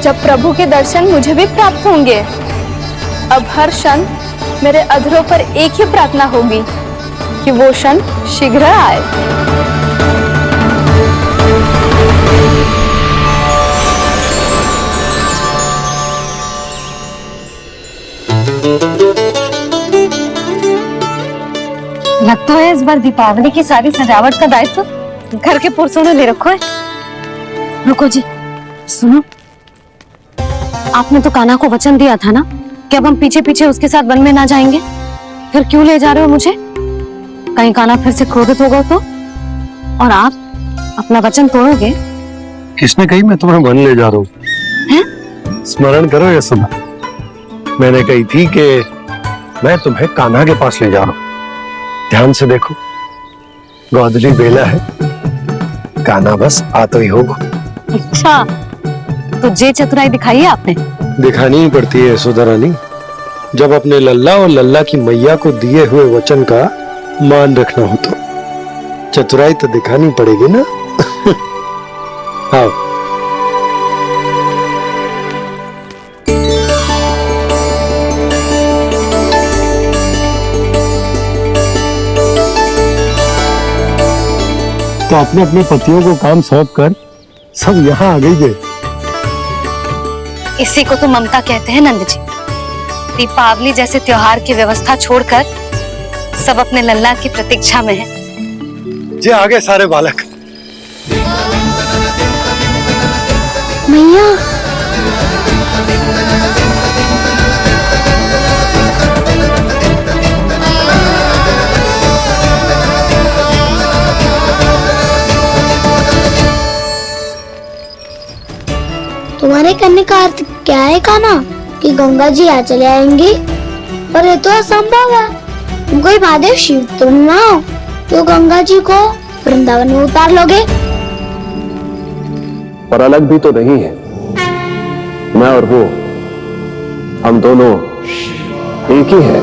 जब प्रभु के दर्शन मुझे भी प्राप्त होंगे। अब हर क्षण मेरे अधरों पर एक ही प्रार्थना होगी कि वो क्षण शीघ्र आए। लगता है इस बार दीपावली की सारी सजावट का दायित्व घर के पुरुषों ने ले रखा है। रुको जी, सुनो, आपने तो कान्हा को वचन दिया था ना कि अब हम पीछे पीछे उसके साथ वन में ना जाएंगे। फिर क्यों ले जा रहे हो मुझे? कहीं कान्हा फिर से क्रोधित होगा तो? और आप अपना वचन तोड़ोगे? किसने कही मैं तुम्हें वन ले जा रहा हूँ? स्मरण करो ये सुना, मैंने कही थी कि मैं तुम्हें कान्हा के पास ले जा रहा हूँ। ध्यान से देखो, गोदली बेला है, कान्हा बस आ तो ही होगा। अच्छा, तो जे चतुराई दिखाई है आपने? दिखानी ही पड़ती है यशोदा रानी, जब अपने लल्ला और लल्ला की मैया को दिए हुए वचन का मान रखना हो तो चतुराई तो दिखानी पड़ेगी ना। आओ। तो अपने अपने पतियों को काम सौंप कर सब यहाँ आ गई है। इसी को तो ममता कहते हैं नंद जी। दीपावली जैसे त्योहार की व्यवस्था छोड़कर सब अपने लल्ला की प्रतीक्षा में हैं। जे आगे सारे बालक। मैया, तुम्हारे कहने का अर्थ क्या है कान्हा? कि गंगा जी आ चले आएंगी? पर ये तो असंभव है। तुम कोई महादेव शिव तुम ना हो तो गंगा जी को वृंदावन में उतार लोगे। पर अलग भी तो नहीं है, मैं और वो, हम दोनों एक ही हैं।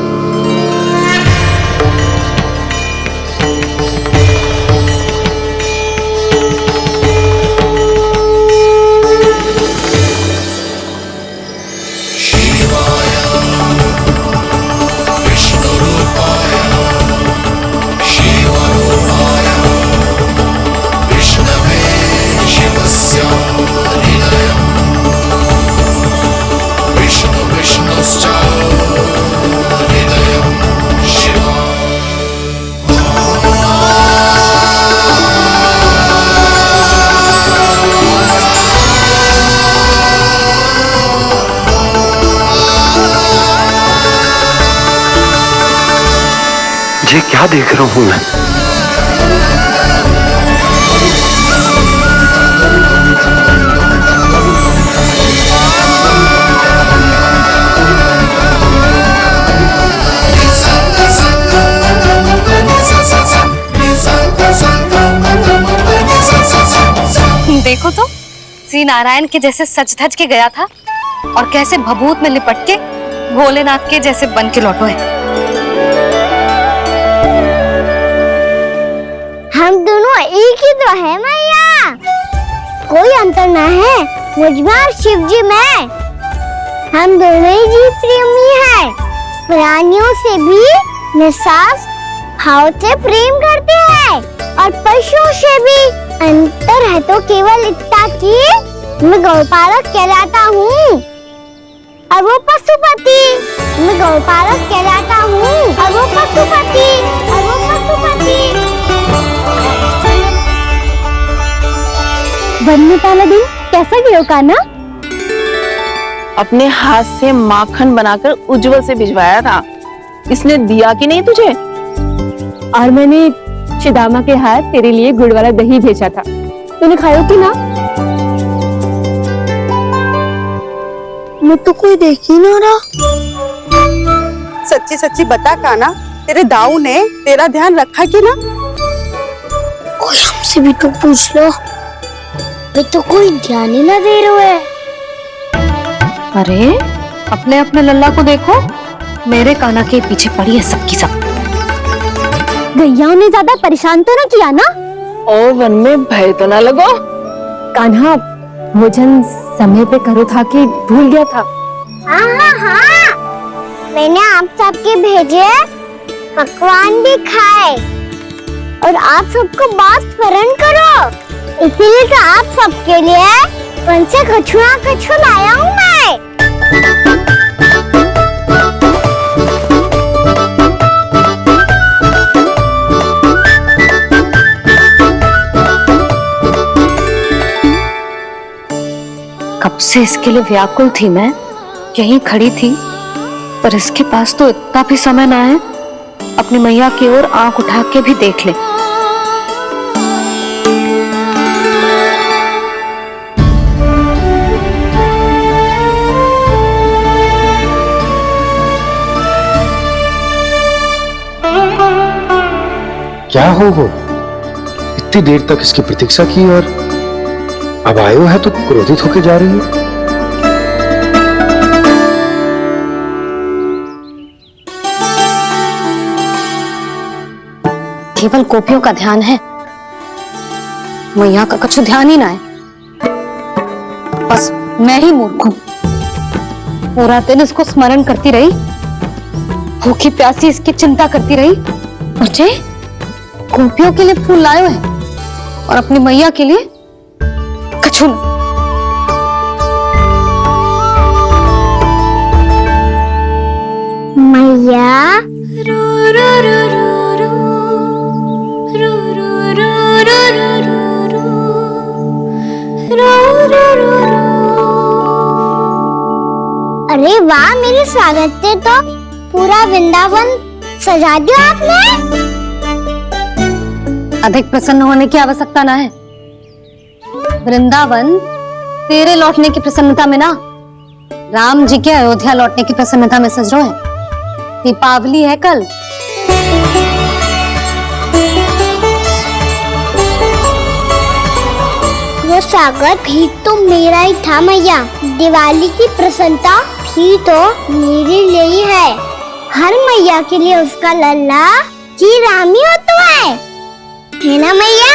ये क्या देख रहा हूं मैं? देखो तो श्री नारायण के जैसे सज धज के गया था और कैसे भभूत में लिपट के भोलेनाथ के जैसे बन के लौटो है। हम दोनों एक ही तो है मैया, कोई अंतर ना है मुझ में और शिव जी में। हम दोनों ही जीव प्रेमी हैं, प्राणियों से भी निस्वार्थ भाव से प्रेम करते हैं और पशुओं से भी। अंतर है तो केवल इतना कि मैं गौपालक कहलाता हूँ और वो पशुपति। मैं गौपालक कहलाता हूँ और वो पशुपति, और वो पशुपति। बनने वाला दिन कैसा गया कान्हा? अपने हाथ से माखन बनाकर उज्जवल से भिजवाया था, इसने दिया कि नहीं तुझे? और मैंने शिदामा के हाथ तेरे लिए गुड़ वाला दही भेजा था, तूने खाया कि ना? मैं तो कोई देख ही ना रहा। सच्ची सच्ची बता कान्हा, तेरे दाऊ ने तेरा ध्यान रखा कि ना? कोई हमसे भी तो पूछ लो, मैं तो कोई ध्यान ही ना दे रहा है। अरे अपने अपने लल्ला को देखो, मेरे कान्हा के पीछे पड़ी है सबकी सब। गैया ने ज्यादा परेशान तो ना किया ना? ओ वन में भय तो ना लगो। कान्हा भोजन समय पे करो था कि भूल गया था? हाँ, मैंने आप सबके भेजे पकवान भी खाए और आप सबको बात स्मरण करो, इसीलिए तो आप सबके लिए वन से कछुआ कछु लाया हूँ मैं। कब से इसके लिए व्याकुल थी मैं, यहीं खड़ी थी, पर इसके पास तो इतना भी समय ना है अपनी मैया की ओर आंख उठा के भी देख ले। क्या हो इतनी देर तक इसकी प्रतीक्षा की और अब आयो है तो क्रोधित होके जा रही है। केवल गोपियों का ध्यान है, मैया का कुछ ध्यान ही ना है। बस मैं ही मूर्ख हूं, पूरा दिन इसको स्मरण करती रही, भूखी प्यासी इसकी चिंता करती रही। मुझे गोपियों के लिए फूल लाए है और अपनी मैया के लिए कछु न। मैया अरे वाह, मेरे स्वागत से तो पूरा वृंदावन सजा दिया आपने। अधिक प्रसन्न होने की आवश्यकता ना है, वृंदावन तेरे लौटने की प्रसन्नता में ना, राम जी के अयोध्या लौटने की प्रसन्नता में सज रहे हैं। दीपावली है कल। वो स्वागत भी तो मेरा ही था मैया, दिवाली की प्रसन्नता भी तो मेरे लिए ही है। हर मैया के लिए उसका लल्ला जी राम ही होता है ना मैया?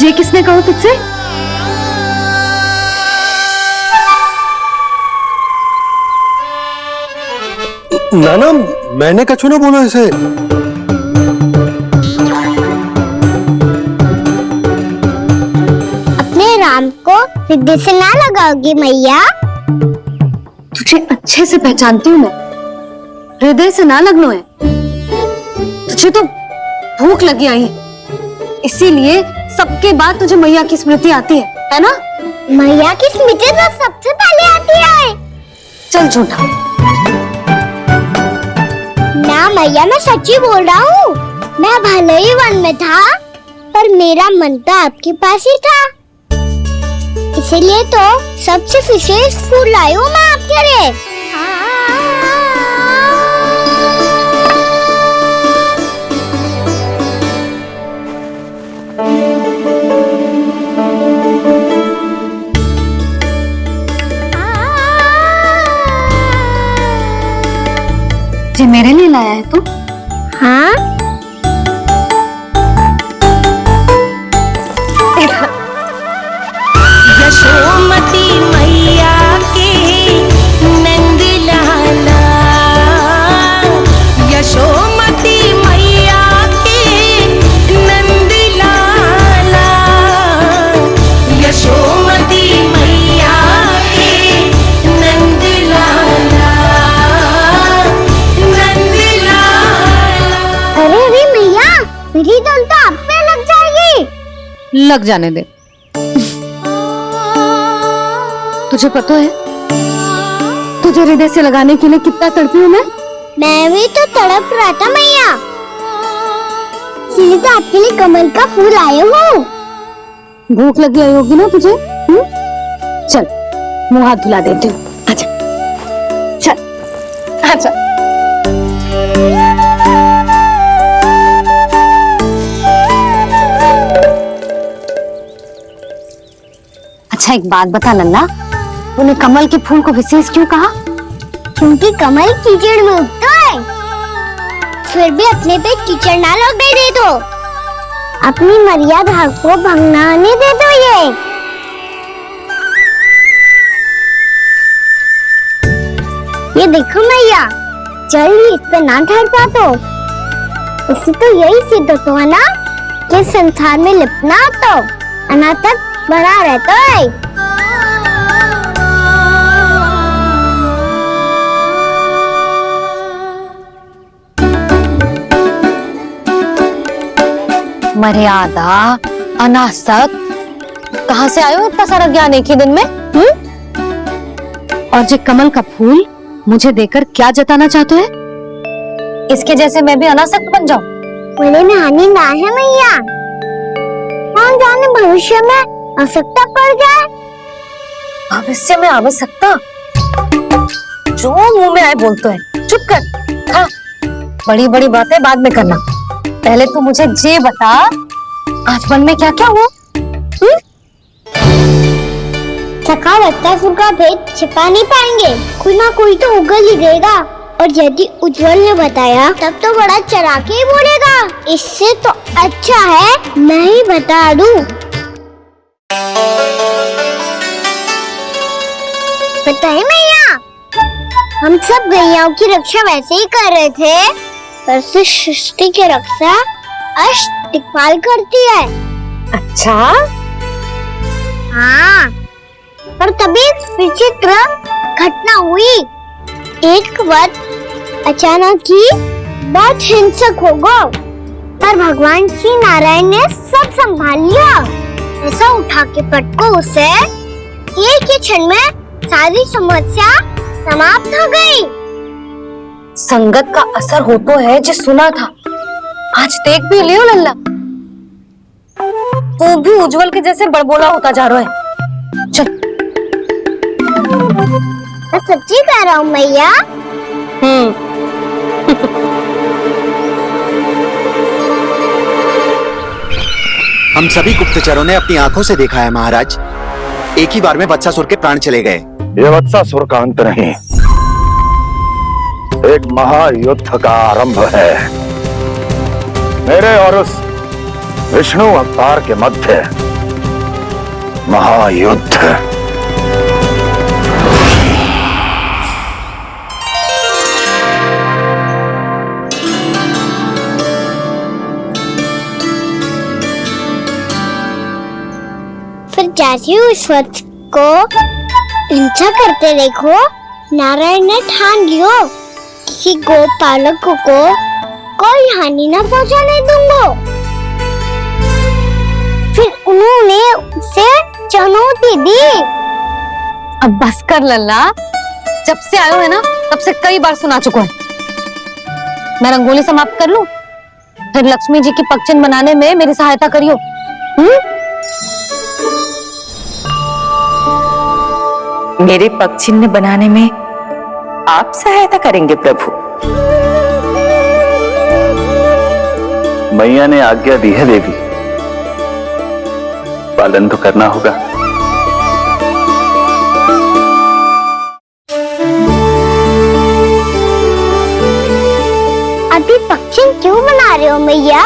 ये किसने कहा तुझसे? नाना, मैंने कछु ना बोला इसे। अपने राम को हृदय से ना लगाओगी मैया? तुझे अच्छे से पहचानती हूँ मैं, हृदय से ना लगनो है। तुझे तो भूख लगी आई है, इसीलिए सबके बाद तुझे मैया की स्मृति आती है ना? मैया की स्मृति तो सबसे पहले आती है। चल झूठा, ना मैया, मैं सच्ची बोल रहा हूँ। मैं भले ही वन में था, पर मेरा मन तो आपके पास ही था। इसीलिए तो सबसे विशेष फूल लाई हूँ मैं आपके लिए। जी मेरे लिए लाया है तू? हाँ, यशोमती मैया के नंद लाला, यशोमती मैया के नंद लाला, यशोमती मैया के नंद लाला, नंद लाला। अरे रे मैया, मेरी धुन तो आप पे लग जाएगी। लग जाने दे। तुझे पता है तुझे हृदय से लगाने के लिए कितना तड़पी हूँ मैं भी तो तड़प रहा था मैया, इसलिए तो आपके लिए कमल का फूल आया हूँ। भूख लगी आई होगी ना तुझे? चल मुंह हाथ धुला देती हूँ। आजा चल आजा। अच्छा एक बात बता लल्ला, तूने कमल के फूल को विशेष क्यों कहा? क्योंकि कमल कीचड़ में उगता है, फिर भी अपने पे कीचड़ ना लगने दे दो। अपनी मर्यादा को भंग ना होने दे दो। ये देखो मैया, जल ही इस पे ना ठहर पा तो इससे तो यही सिद्ध होता है ना कि संसार में लिपना तो अनाथ तक बना रहता है। मर्यादा, अनासक्त, कहाँ से आए हो इतना सारा ज्ञान एक ही दिन में? और ये कमल का फूल मुझे देकर क्या जताना चाहते हैं? इसके जैसे मैं भी अनासक्त बन जाऊं? बोले में हानि ना है मैया, कौन जाने भविष्य में आवश्यकता पड़ जाए। भविष्य में आवश्यकता? जो मुंह में आए बोलते हैं, चुप कर। हाँ, बड़ी बड़ी बातें बाद में करना, पहले तो मुझे ये बता आज मन में क्या क्या हुआ? थका लगता का भेद छिपा नहीं पाएंगे, कोई ना कोई तो उगल ही देगा। और यदि उज्जवल ने बताया तब तो बड़ा चढ़ा के ही बोलेगा। इससे तो अच्छा है मैं ही बता दूं। पता है मैया, हम सब गैयाओं की रक्षा वैसे ही कर रहे थे, पर सृष्टि की रक्षा अष्ट दिक्पाल करती है। अच्छा? हाँ, पर तभी विचित्र घटना हुई। एक वक्त अचानक ही बहुत हिंसक हो गया, पर भगवान श्री नारायण ने सब संभाल लिया। ऐसा उठा के पटको उसे, एक ही क्षण में सारी समस्या समाप्त हो गई। संगत का असर हो तो है जो सुना था, आज देख भी लियो लल्ला, तू भी उज्जवल के जैसे बड़बोला होता जा रहा है। चल। मैं सच्ची कह रहा हूँ मैया। हम सभी गुप्तचरों ने अपनी आंखों से देखा है महाराज, एक ही बार में वत्सासुर के प्राण चले गए। ये वत्सासुर का अंत नहीं, एक महायुद्ध का आरंभ है। मेरे और उस विष्णु अवतार के मध्य महायुद्ध। फिर जैसे ही उस वक्त को हिंसा करते देखो, नारायण ने ठान लियो किसी गोपालक को कोई हानि न पहुंचाने दूंगा। फिर उन्होंने उसे चुनौती दी। अब बस कर लल्ला, जब से आयो है ना तब से कई बार सुना चुका है। मैं रंगोली समाप्त कर लूं, फिर लक्ष्मी जी की पगचिन बनाने में मेरी सहायता करियो। मेरे पग चिन्ह बनाने में आप सहायता करेंगे प्रभु? मैया ने आज्ञा दी है देवी, पालन तो करना होगा। अभी पगचिन क्यों बना रहे हो मैया?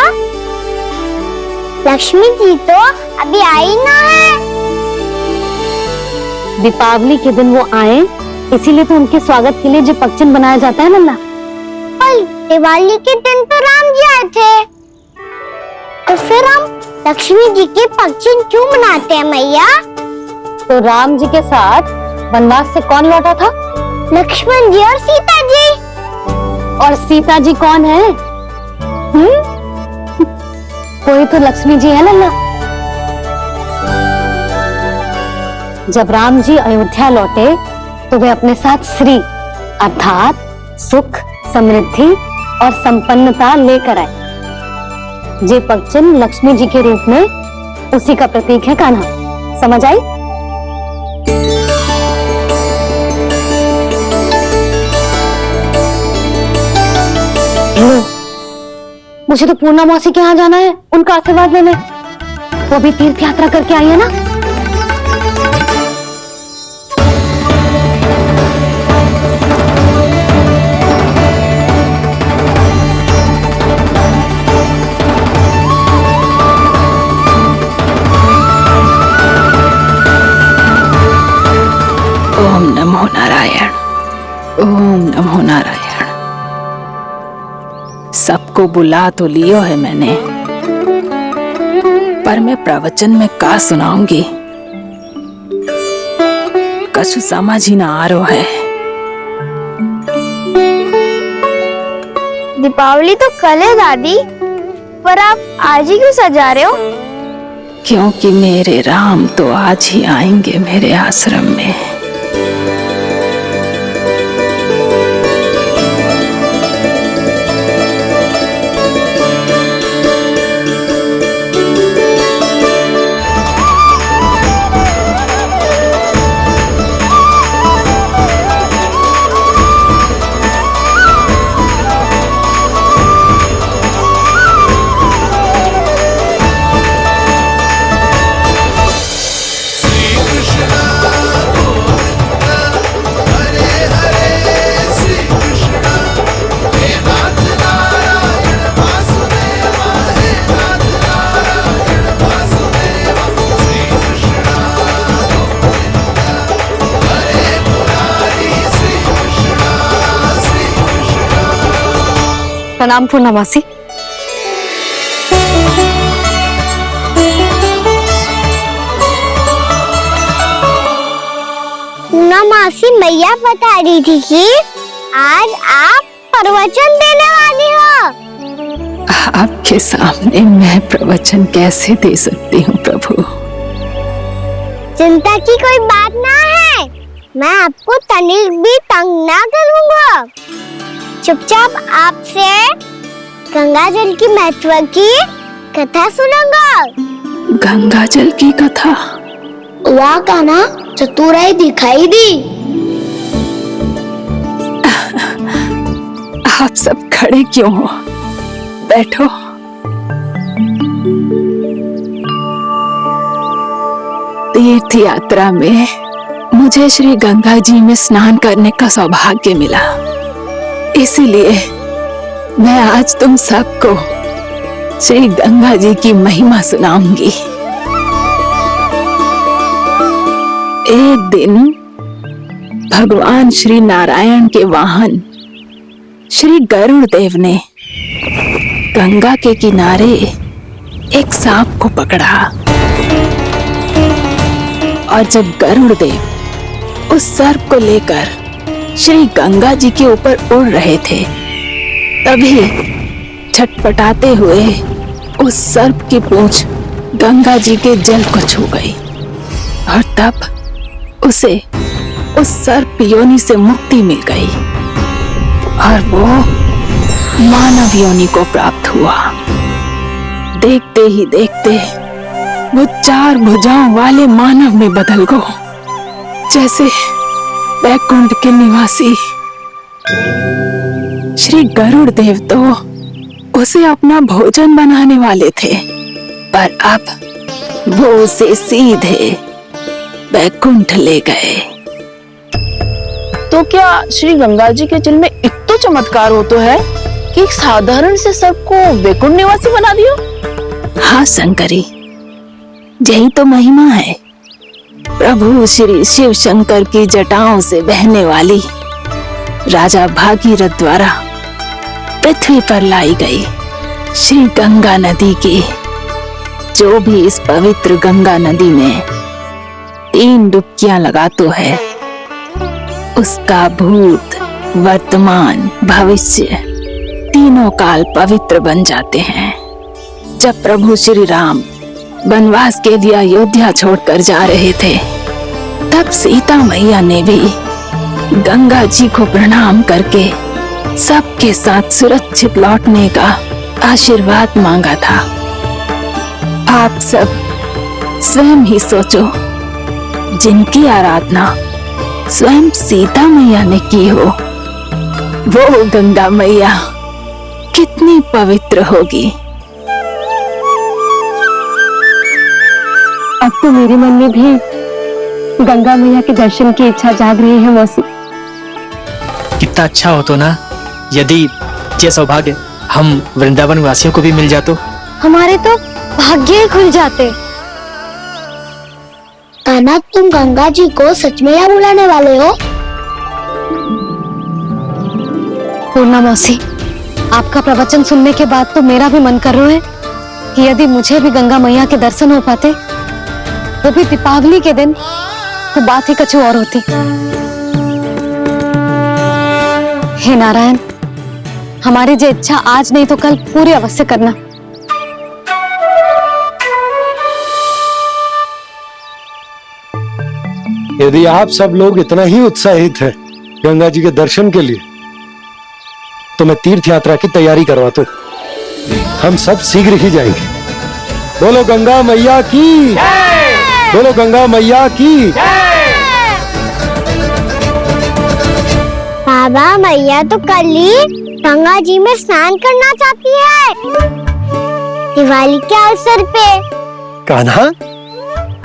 लक्ष्मी जी तो अभी आई ना है। दीपावली के दिन वो आए, इसीलिए तो उनके स्वागत के लिए जो पगचिन बनाया जाता है नन्ना। पर दिवाली के दिन तो राम जी आए थे, तो फिर हम लक्ष्मी जी के पगचिन क्यों मनाते हैं मैया? तो राम जी के साथ वनवास से कौन लौटा था? लक्ष्मण जी और सीता जी। और सीता जी कौन है? कोई तो लक्ष्मी जी है नन्ना। जब राम जी अयोध्या लौटे तो वे अपने साथ श्री अर्थात सुख, समृद्धि और संपन्नता लेकर आए। ये पगचिन लक्ष्मी जी के रूप में उसी का प्रतीक है कान्हा। समझ आई? मुझे तो पूर्णा मौसी के यहाँ जाना है, उनका आशीर्वाद लेने। वो भी तीर्थ यात्रा करके आई है ना। ओम नमो नारायण, ओम नमो नारायण। सबको बुला तो लियो है मैंने, पर मैं प्रवचन में का सुनाऊंगी, कछु समझ ही ना आ रहा है। दीपावली तो कल है दादी, पर आप आज ही क्यों सजा रहे हो? क्योंकि मेरे राम तो आज ही आएंगे मेरे आश्रम में। प्रणाम पूर्णा मौसी। पूर्णा मासी, मैया बता रही थी कि आज आप प्रवचन देने वाली हो। आपके सामने मैं प्रवचन कैसे दे सकती हूँ प्रभु? चिंता की कोई बात ना है, मैं आपको तनिक भी तंग ना करूँगा। चुपचाप आपसे गंगा जल की महत्व की कथा सुनूंगा। गंगा जल की कथा? वाह कान्हा, चतुराई दिखाई दी। आप सब खड़े क्यों हो? बैठो। तीर्थ यात्रा में मुझे श्री गंगा जी में स्नान करने का सौभाग्य मिला, इसीलिए मैं आज तुम सबको श्री गंगा जी की महिमा सुनाऊंगी। एक दिन भगवान श्री नारायण के वाहन श्री गरुड़ देव ने गंगा के किनारे एक सांप को पकड़ा, और जब गरुड़ देव उस सर्प को लेकर श्री गंगा जी के ऊपर उड़ रहे थे, तभी छटपटाते हुए उस सर्प की पूंछ गंगा जी के जल को छू गई, और तब उसे उस सर्प योनि से मुक्ति मिल गई, और वो मानव योनि को प्राप्त हुआ। देखते ही देखते वो 4 भुजाओं वाले मानव में बदल गो, जैसे बैकुंठ के निवासी श्री गरुड़ देव तो उसे अपना भोजन बनाने वाले थे, पर अब वो उसे सीधे बैकुंठ ले गए। तो क्या श्री गंगा जी के जल में इतना चमत्कार हो तो है कि एक साधारण से सर्प को वैकुंठ निवासी बना दिया? हाँ शंकरी, यही तो महिमा है। प्रभु श्री शिव शंकर की जटाओं से बहने वाली राजा भागीरथ द्वारा पृथ्वी पर लाई गई श्री गंगा नदी की, जो भी इस पवित्र गंगा नदी में 3 डुबकियां लगातो है, उसका भूत, वर्तमान, भविष्य तीनों काल पवित्र बन जाते हैं। जब प्रभु श्री राम वनवास के लिए अयोध्या छोड़कर जा रहे थे, तब सीता मैया ने भी गंगा जी को प्रणाम करके सबके साथ सुरक्षित लौटने का आशीर्वाद मांगा था। आप सब स्वयं ही सोचो, जिनकी आराधना स्वयं सीता मैया ने की हो, वो गंगा मैया कितनी पवित्र होगी। अब तो मेरे मन में भी गंगा मैया के दर्शन की इच्छा जाग रही है मौसी। कितना अच्छा हो तो ना यदि ये सौभाग्य हम वृंदावन वासियों को भी मिल जातो। हमारे तो भाग्य ही खुल जाते। कान्हा, तुम गंगा जी को सच में यहाँ बुलाने वाले हो? पूर्णा मौसी, आपका प्रवचन सुनने के बाद तो मेरा भी मन कर रहा है कि यदि मुझे भी गंगा मैया के दर्शन हो पाते, वो भी दीपावली के दिन, तो बात ही कुछ और होती। हे नारायण, हमारी जो इच्छा आज नहीं तो कल पूरी अवश्य करना। यदि आप सब लोग इतना ही उत्साहित हैं गंगा जी के दर्शन के लिए, तो मैं तीर्थ यात्रा की तैयारी करवाता हूं। हम सब शीघ्र ही जाएंगे। बोलो गंगा मैया की, बोलो गंगा मैया की। बाबा, मैया तो कल ही गंगा जी में स्नान करना चाहती है, दिवाली के अवसर पे। कान्हा,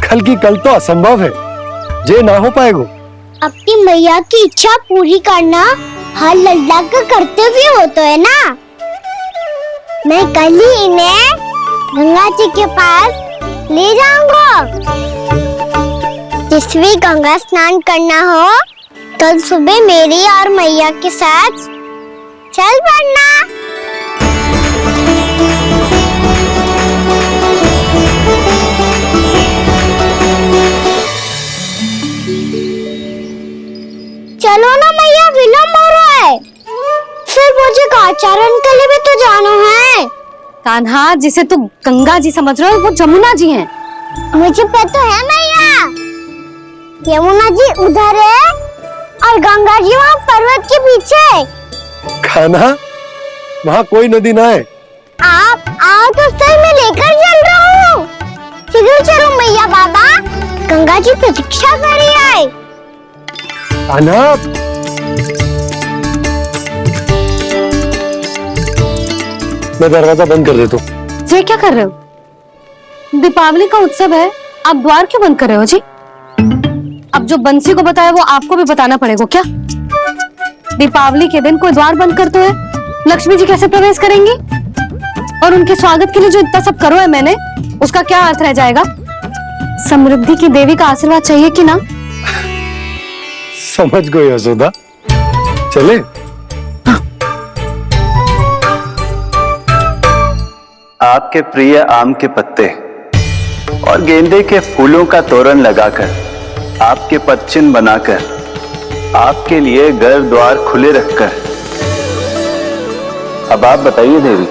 कल की कल तो असंभव है, जे ना हो पाएगा। अपनी मैया की इच्छा पूरी करना हर लल्ला का कर्तव्य होता है ना। मैं कल ही इन्हें गंगा जी के पास ले जाऊंगा। जिस भी गंगा स्नान करना हो, कल सुबह मेरी और मैया के साथ चल पड़ना। चलो ना मैया, विलम्ब हो रहा है। फिर मुझे आचरण के लिए भी तो जाना है। कान्हा, जिसे तू गंगा जी समझ रहे हो, वो जमुना जी हैं। मुझे पता है मैया, यमुना जी उधर है और गंगा जी वहाँ पर्वत के पीछे। कान्हा, वहाँ कोई नदी ना है। आप आओ तो सही, मैं लेकर चल रहा हूँ। शीघ्र चलो मैया। बाबा, गंगा जी प्रतीक्षा कर रही है। कान्हा, मैं दरवाजा बंद कर देता हूँ। ये क्या कर रहे हो? दीपावली का उत्सव है, आप द्वार क्यों बंद कर रहे हो जी? अब जो बंसी को बताया वो आपको भी बताना पड़ेगा क्या? दीपावली के दिन कोई द्वार बंद कर तो है, लक्ष्मी जी कैसे प्रवेश करेंगी? और उनके स्वागत के लिए जो इतना सब करो है मैंने, उसका क्या अर्थ रह जाएगा? समृद्धि की देवी का आशीर्वाद चाहिए कि ना? समझ गई यशोदा, चले। आपके प्रिय आम के पत्ते और गेंदे के फूलों का तोरण लगाकर, आपके पदचिन्ह बनाकर, आपके लिए घर द्वार खुले रखकर, अब आप बताइए देवी,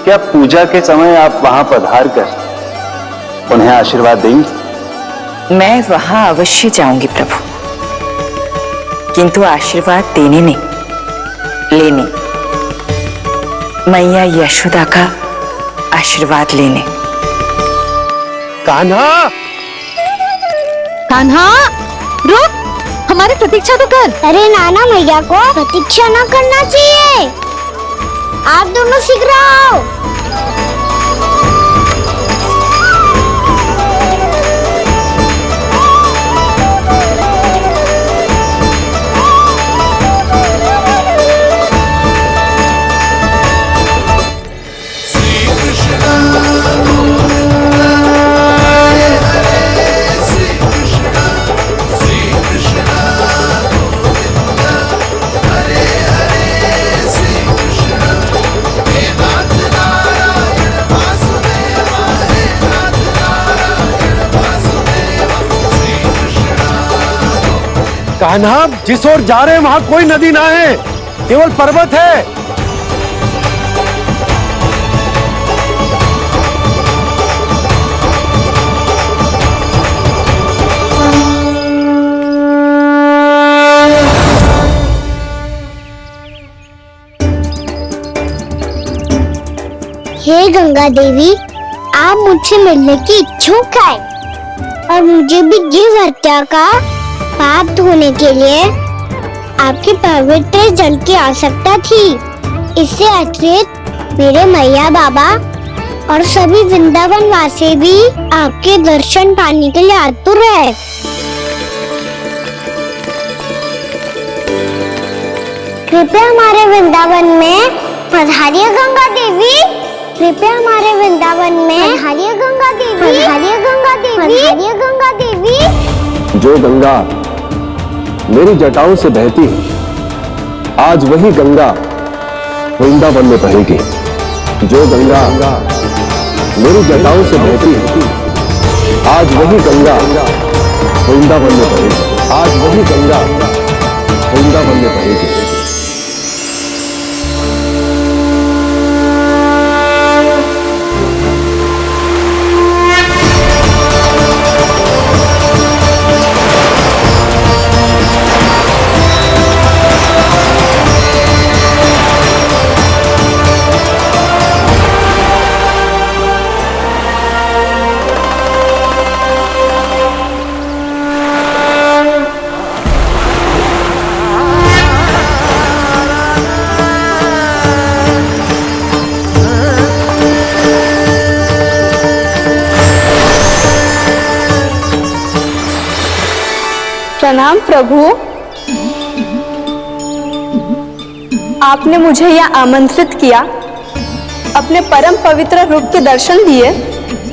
क्या पूजा के समय आप वहां पधार कर उन्हें आशीर्वाद देंगी? मैं वहां अवश्य जाऊंगी प्रभु, किंतु आशीर्वाद देने नहीं, लेने। मैया यशोदा का आशीर्वाद लेने। कान्हा, कान्हा रुक, हमारी प्रतीक्षा तो कर। अरे नाना, मैया को प्रतीक्षा ना करना चाहिए। आप दोनों शीघ्र आओ। कान्हा, जिस ओर जा रहे हैं वहां कोई नदी ना है, केवल पर्वत है। हे गंगा देवी, आप मुझसे मिलने की इच्छुक है और मुझे भी जीव हत्या का पाप धोने के लिए आपके पवित्र जल की आवश्यकता थी। इससे अतिरिक्त मेरे मैया बाबा और सभी वृंदावन वासी भी आपके दर्शन पाने के लिए आतुर है। कृपया हमारे वृंदावन में पधारिए गंगा देवी। कृपया हमारे वृंदावन में पधारिए गंगा देवी। पधारिए गंगा देवी। पधारिए गंगा देवी। जो गंगा मेरी जटाओं से बहती है, आज वही गंगा वृंदावन में बहेगी। जो गंगा मेरी जटाओं से बहती है, आज वही गंगा वृंदावन में बहेगी। आज वही गंगा वृंदावन में बहेगी। प्रणाम प्रभु, आपने मुझे यह आमंत्रित किया, अपने परम पवित्र रूप के दर्शन दिए।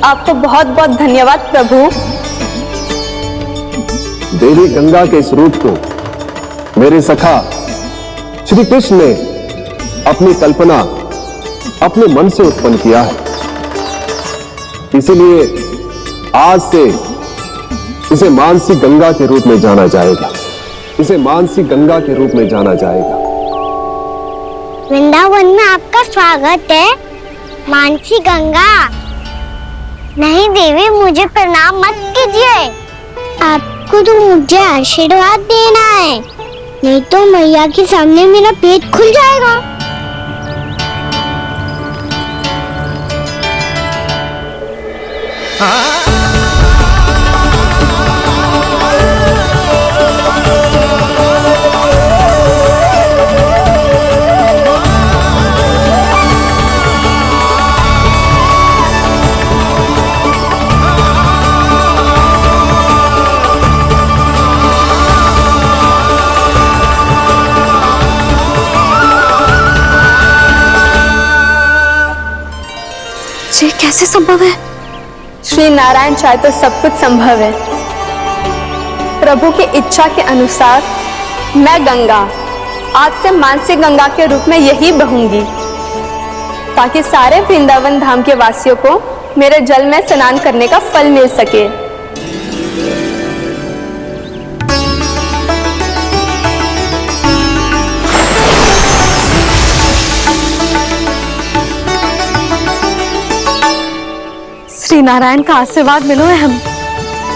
आपको बहुत बहुत धन्यवाद प्रभु। देवी गंगा के इस रूप को मेरे सखा श्री कृष्ण ने अपनी कल्पना अपने मन से उत्पन्न किया है। इसीलिए आज से इसे मानसी गंगा के रूप में जाना जाएगा। इसे मानसी गंगा के रूप में जाना जाएगा। वृंदावन में आपका स्वागत है मानसी गंगा। नहीं देवी, मुझे प्रणाम मत कीजिए। आपको तो मुझे आशीर्वाद देना है, नहीं तो मैया के सामने मेरा पेट खुल जाएगा। ये कैसे संभव है? श्री नारायण चाहे तो सब कुछ संभव है। प्रभु की इच्छा के अनुसार मैं गंगा आज से मानसी गंगा के रूप में यही बहूंगी, ताकि सारे वृंदावन धाम के वासियों को मेरे जल में स्नान करने का फल मिल सके। श्री नारायण का आशीर्वाद मिलो है, हम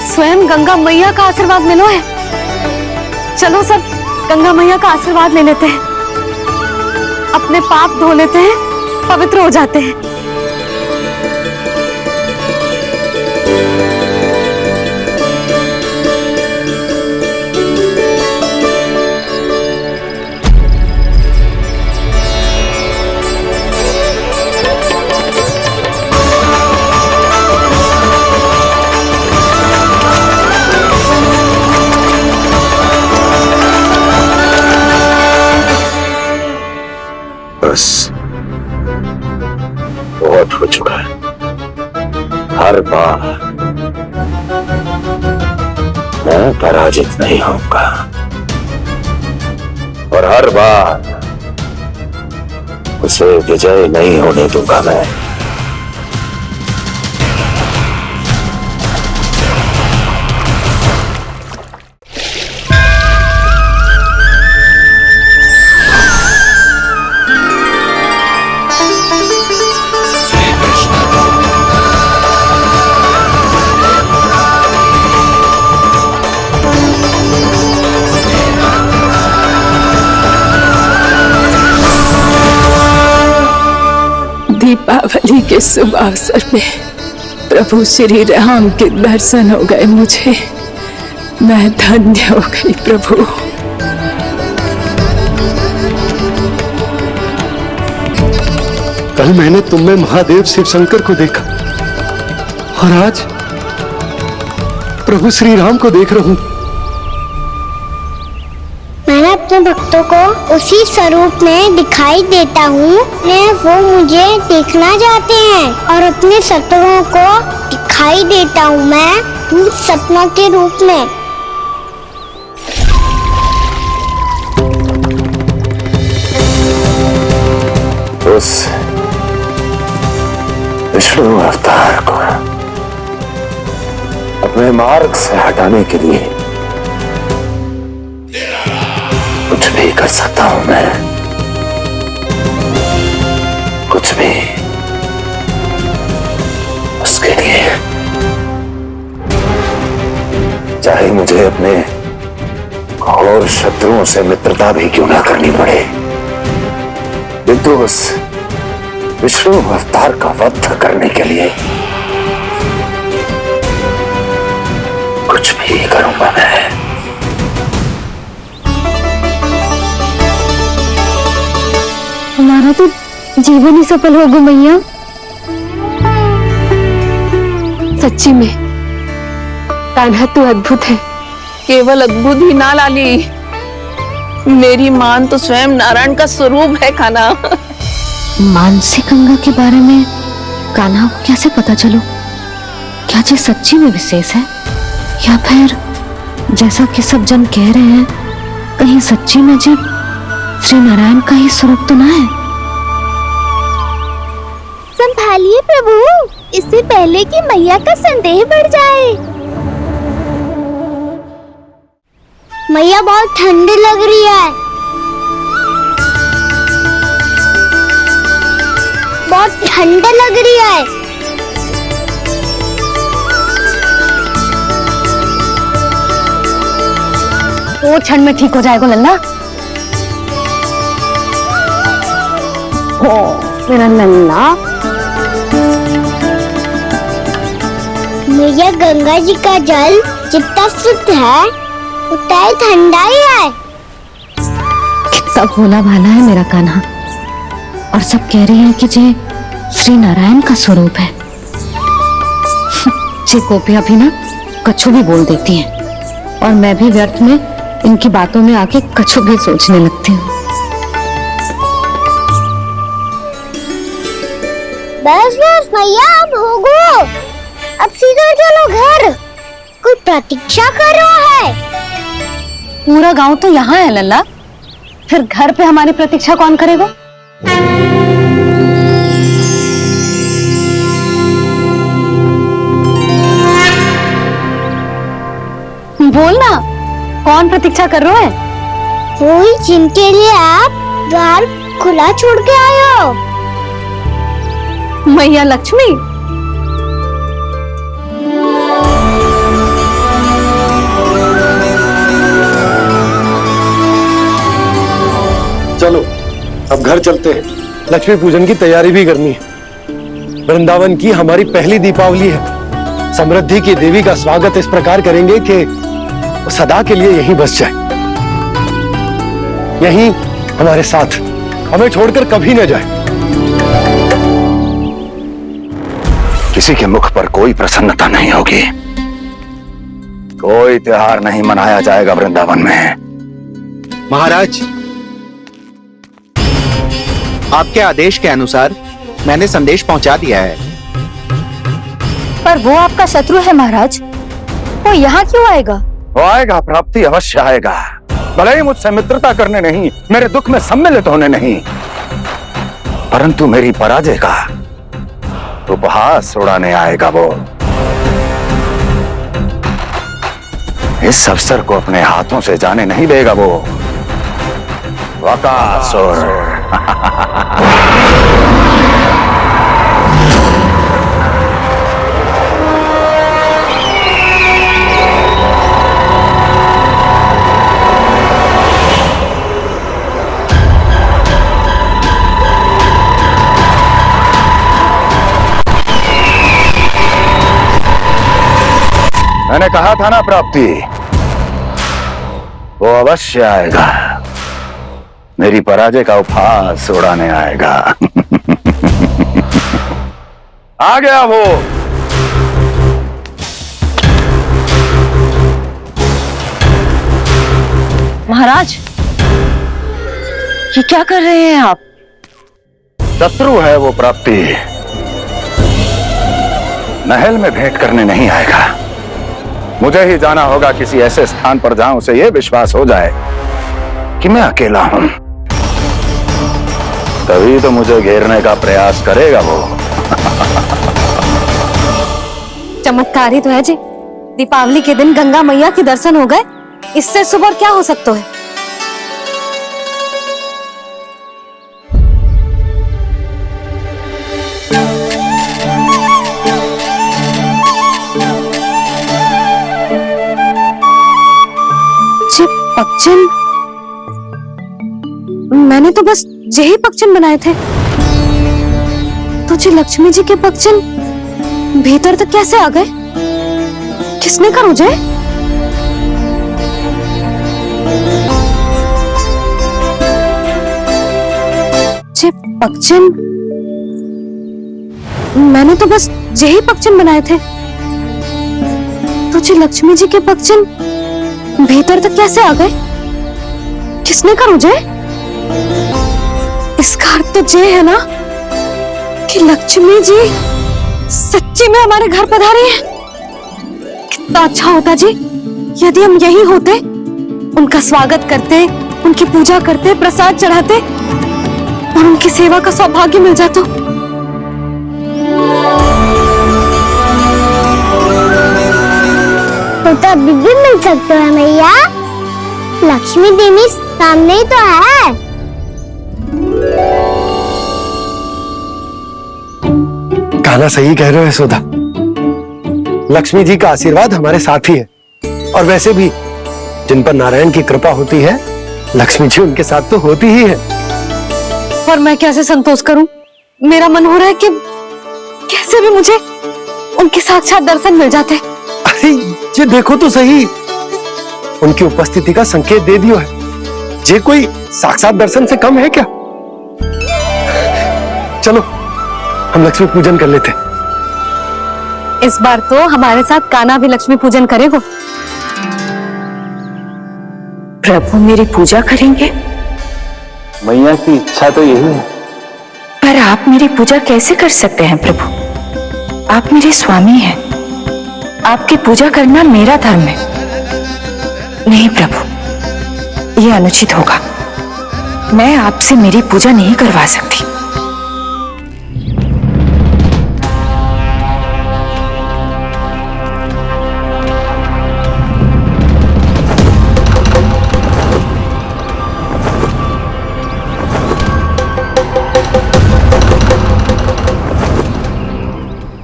स्वयं गंगा मैया का आशीर्वाद मिलो है। चलो सब गंगा मैया का आशीर्वाद ले लेते हैं, अपने पाप धो लेते हैं पवित्र हो जाते हैं। बस बहुत हो चुका है। हर बार मैं पराजित नहीं होऊंगा और हर बार उसे विजय नहीं होने दूंगा मैं। दीपावली के शुभ अवसर में प्रभु श्री राम के दर्शन हो गए मुझे। मैं धन्य हो गई प्रभु। कल मैंने तुम में महादेव शिव शंकर को देखा और आज प्रभु श्री राम को देख रहा हूं। मैं अपने भक्तों को उसी स्वरूप में दिखाई देता हूँ। वो मुझे देखना चाहते हैं और अपने शत्रुओं को दिखाई देता हूँ मैं सपनों के रूप में। उस विष्णु अवतार को अपने मार्ग से हटाने के लिए कुछ भी कर सकता हूं मैं, कुछ भी। उसके लिए चाहे मुझे अपने और शत्रुओं से मित्रता भी क्यों ना करनी पड़े, किंतु उस विष्णु अवतार का वध करने के लिए कुछ भी करूंगा मैं। हमारा तो जीवन ही सफल होगा मैया। सच्ची में कान्हा तू अद्भुत है। केवल अद्भुत ही ना लाली, मेरी मान तो स्वयं नारायण का स्वरूप है कान्हा। मानसी गंगा के बारे में कान्हा को कैसे पता चलो? क्या ये सच्ची में विशेष है या फिर जैसा कि सब जन कह रहे हैं कहीं सच्ची में जब श्री नारायण का ही स्वरूप तो ना है? संभालिए प्रभु, इससे पहले कि मैया का संदेह बढ़ जाए। मैया बहुत ठंडी लग रही है, बहुत ठंडा लग रही है। वो क्षण में ठीक हो जाएगा लल्ला। ओ मेरा लल्ला। मैया गंगा जी का जल जितना शुद्ध है उतना ही ठंडा ही है। कितना भोला भाला है मेरा कान्हा। और सब कह रहे हैं कि ये श्री नारायण का स्वरूप है। ये गोपियां भी ना कछु भी बोल देती हैं और मैं भी व्यर्थ में इनकी बातों में आके कछु भी सोचने लगती हूँ। बस बस मैया, अब होगो, अब सीधा चलो घर। कोई प्रतीक्षा कर रहा है। पूरा गांव तो यहाँ है लल्ला, फिर घर पे हमारी प्रतीक्षा कौन करेगा? बोल ना, कौन प्रतीक्षा कर रहे हैं? वही जिनके लिए आप द्वार खुला छोड़ के आए हो। मैया लक्ष्मी। चलो अब घर चलते हैं। लक्ष्मी पूजन की तैयारी भी करनी है। वृंदावन की हमारी पहली दीपावली है। समृद्धि की देवी का स्वागत इस प्रकार करेंगे कि वो सदा के लिए यहीं बस जाए, यहीं हमारे साथ, हमें छोड़कर कभी न जाए। किसी के मुख पर कोई प्रसन्नता नहीं होगी, कोई त्योहार नहीं मनाया जाएगा वृंदावन में। महाराज, आपके आदेश के अनुसार मैंने संदेश पहुंचा दिया है। पर वो आपका शत्रु है महाराज, वो यहाँ क्यों आएगा? वो आएगा, प्राप्ति अवश्य आएगा। भले ही मुझसे मित्रता करने नहीं, मेरे दुख में सम्मिलित होने नहीं, परंतु मेरी पराजय का उपहास उड़ाने आएगा वो। इस अवसर को अपने हाथों से जाने नहीं देगा वो वकासुर। मैंने कहा था ना प्राप्ति, वो अवश्य आएगा, मेरी पराजय का उपहास उड़ाने आएगा। आ गया वो। महाराज, ये क्या कर रहे हैं आप? शत्रु है वो प्राप्ति, महल में भेंट करने नहीं आएगा। मुझे ही जाना होगा किसी ऐसे स्थान पर जहां उसे यह विश्वास हो जाए कि मैं अकेला हूं, तभी तो मुझे घेरने का प्रयास करेगा वो। चमत्कार ही तो है जी, दीपावली के दिन गंगा मैया के दर्शन हो गए, इससे शुभ और क्या हो सकता है? पक्षिन, मैंने तो बस यही पक्षिन बनाए थे, तो जी लक्ष्मी जी के पक्षिन भीतर तक कैसे आ गए? किसने कहा मुझे? जी पक्षिन, मैंने तो बस यही पक्षिन बनाए थे, तो जी लक्ष्मी जी के पक्षिन भीतर तक कैसे आ गए? किसने कहा मुझे? इसका अर्थ तो ये है ना कि लक्ष्मी जी सच्ची में हमारे घर पधारी है। कितना अच्छा होता जी यदि हम यही होते, उनका स्वागत करते, उनकी पूजा करते, प्रसाद चढ़ाते और उनकी सेवा का सौभाग्य मिल जाता। तो अभी भी मिल सकते हैं मैया, लक्ष्मी देवी सामने ही तो है। कान्हा सही कह रहे हो यशोदा, लक्ष्मी जी का आशीर्वाद हमारे साथ ही है, और वैसे भी जिन पर नारायण की कृपा होती है, लक्ष्मी जी उनके साथ तो होती ही है। और मैं कैसे संतोष करूं? मेरा मन हो रहा है कि कैसे भी मुझे उनके साक्षात दर्शन मिल जाते। अरे ये देखो तो सही, उनकी उपस्थिति का संकेत दे दियो है। ये कोई साक्षात दर्शन से कम है क्या? चलो हम लक्ष्मी पूजन कर लेते। इस बार तो हमारे साथ कान्हा भी लक्ष्मी पूजन करेगा। प्रभु मेरी पूजा करेंगे? मैया की इच्छा तो यही है। पर आप मेरी पूजा कैसे कर सकते हैं प्रभु? आप मेरे स्वामी हैं, आपकी पूजा करना मेरा धर्म है। नहीं प्रभु, यह अनुचित होगा। मैं आपसे मेरी पूजा नहीं करवा सकती।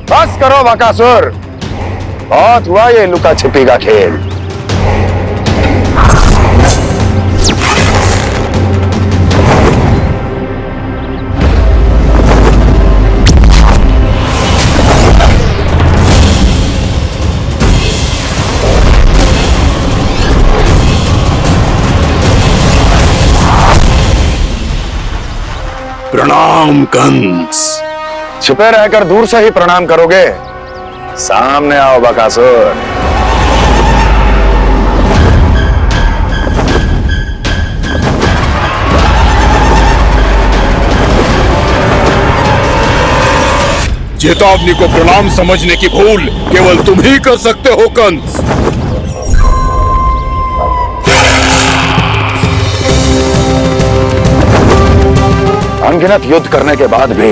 बस करो बकासुर, बहुत हुआ ये लुका छिपी का खेल। प्रणाम कंस। छुपे रहकर दूर से ही प्रणाम करोगे? सामने आओ बकासुर। चेतावनी को प्रणाम समझने की भूल केवल तुम ही कर सकते हो कंस। अनगिनत युद्ध करने के बाद भी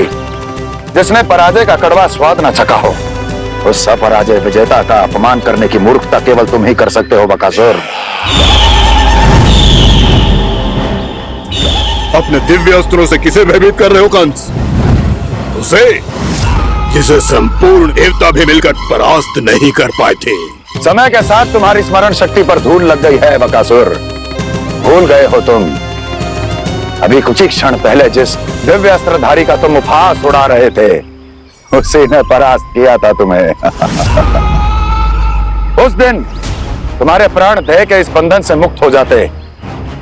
जिसने पराजय का कड़वा स्वाद न चखा हो, उस अपराजय विजेता का अपमान करने की मूर्खता केवल तुम ही कर सकते हो बकासुर। अपने दिव्य अस्त्रों से किसे भयभीत कर रहे हो कंस? उसे जिसे संपूर्ण देवता भी मिलकर परास्त नहीं कर पाए थे। समय के साथ तुम्हारी स्मरण शक्ति पर धूल लग गई है बकासुर। भूल गए हो तुम अभी कुछ ही क्षण पहले जिस दिव्य अस्त्रधारी का तुम उपहास उड़ा रहे थे, उसी ने परास्त किया था तुम्हें। उस दिन तुम्हारे प्राण देह के इस बंधन से मुक्त हो जाते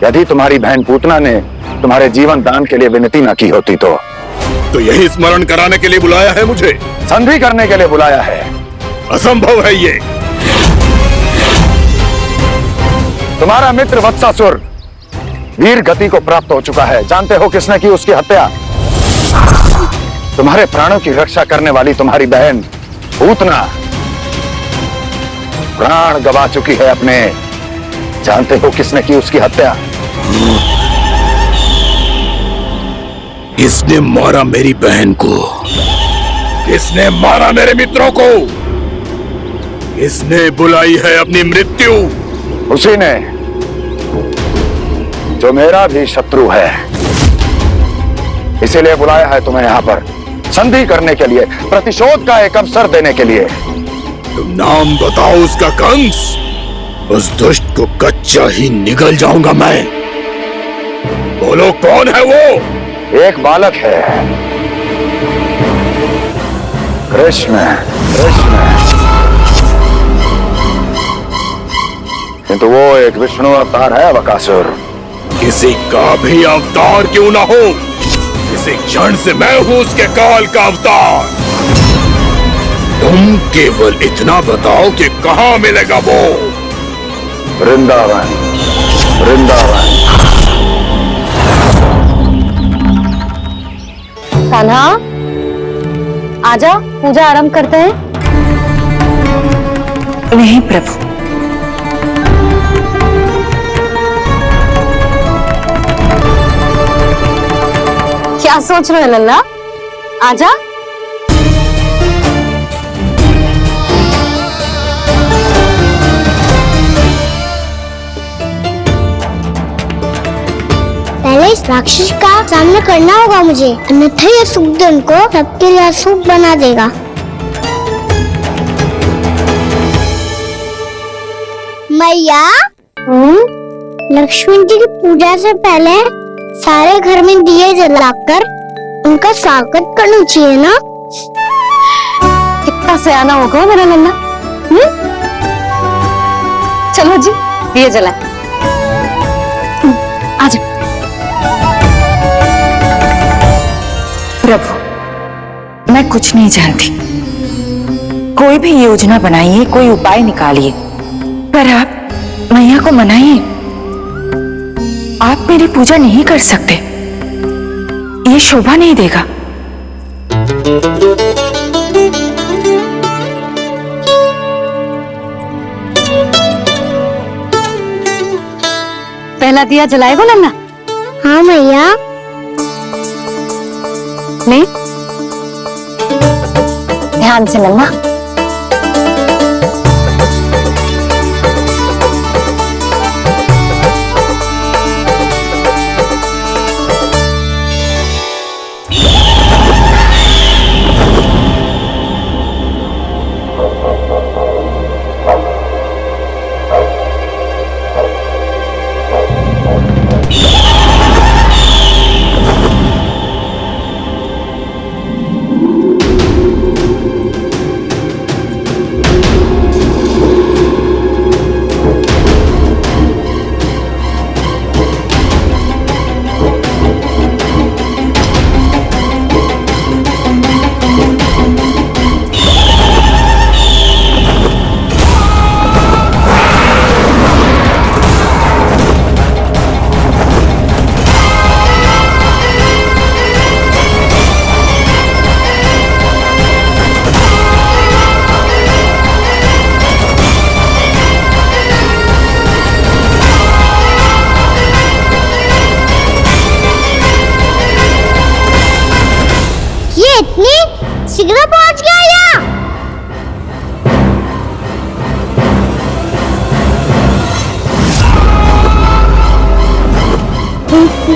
यदि तुम्हारी बहन पूतना ने तुम्हारे जीवन दान के लिए विनती न की होती तो यही स्मरण कराने के लिए बुलाया है मुझे? संधि करने के लिए बुलाया है। असंभव है ये। तुम्हारा मित्र वत्सासुर वीर गति को प्राप्त हो चुका है। जानते हो किसने की उसकी हत्या? तुम्हारे प्राणों की रक्षा करने वाली तुम्हारी बहन पूतना प्राण गवा चुकी है अपने। जानते हो किसने की उसकी हत्या? किसने मारा मेरी बहन को? किसने मारा मेरे मित्रों को? किसने बुलाई है अपनी मृत्यु? उसी ने जो मेरा भी शत्रु है। इसीलिए बुलाया है तुम्हें यहाँ पर संधि करने के लिए, प्रतिशोध का एक अवसर देने के लिए। तुम नाम बताओ उसका कंस। उस दुष्ट को कच्चा ही निगल जाऊंगा मैं। बोलो कौन है वो? एक बालक है, कृष्ण। किंतु वो एक विष्णु अवतार है बकासुर। किसी का भी अवतार क्यों ना हो, इसी क्षण से मैं हूं उसके काल का अवतार। तुम केवल इतना बताओ कि कहां मिलेगा वो? वृंदावन। कान्हा, आजा, पूजा आरंभ करते हैं। नहीं प्रभु, क्या सोच रहे हो लल्ला? आजा। पहले इस राक्षस का सामना करना होगा मुझे, अन्यथा यह सुखदन को सबके लिए अशुभ बना देगा। मैया, लक्ष्मी जी की पूजा से पहले सारे घर में दिए जलाकर उनका स्वागत करना चाहिए ना? कितना सयाना होगा मेरा लल्ला। चलो जी, दिए जलाए। आजा। प्रभु, मैं कुछ नहीं जानती। कोई भी योजना बनाइए, कोई उपाय निकालिए, पर आप मैया को मनाइए। आप मेरी पूजा नहीं कर सकते, ये शोभा नहीं देगा। पहला दिया जलाएगा लल्ला? हाँ मैया। ले, ध्यान से लल्ला।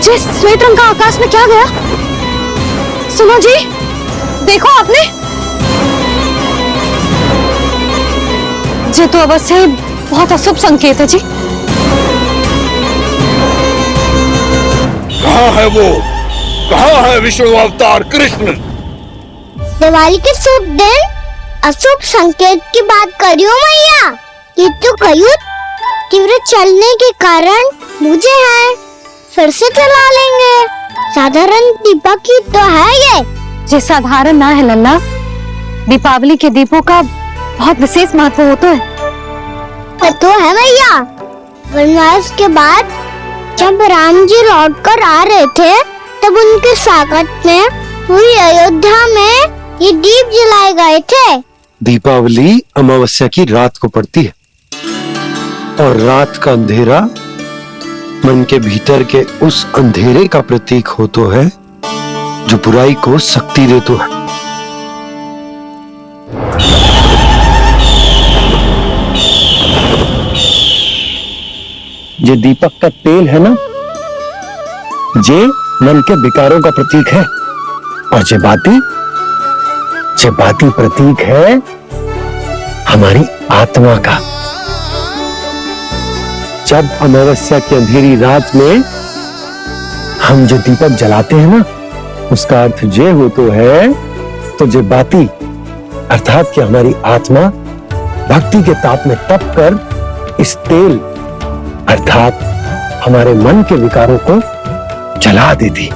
जिस श्वेत रंग का आकाश में क्या गया? सुनो जी, देखो आपने, ये तो अवश्य ही बहुत अशुभ संकेत है जी। कहाँ है वो? कहाँ है विष्णु अवतार कृष्ण? दिवाली के शुभ दिन अशुभ संकेत की बात करियो मैया। ये तो कयुत तीव्र चलने के कारण मुझे है, फिर से चला लेंगे। साधारण दीपक ही तो है ये साधारण ना है लल्ला, दीपावली के दीपों का बहुत विशेष महत्व होता है। तो है मैया, वनवास के बाद जब राम जी लौट कर आ रहे थे तब उनके स्वागत में पूरी अयोध्या में ये दीप जलाए गए थे। दीपावली अमावस्या की रात को पड़ती है और रात का अंधेरा मन के भीतर के उस अंधेरे का प्रतीक हो तो है जो बुराई को शक्ति दे तो है। ये दीपक का तेल है ना, ये मन के विकारों का प्रतीक है, और ये बाती प्रतीक है हमारी आत्मा का। जब अमावस्या की अंधेरी रात में हम जो दीपक जलाते हैं ना, उसका अर्थ ये हो तो है, तो ये बाती अर्थात कि हमारी आत्मा भक्ति के ताप में तप कर इस तेल अर्थात हमारे मन के विकारों को जला देती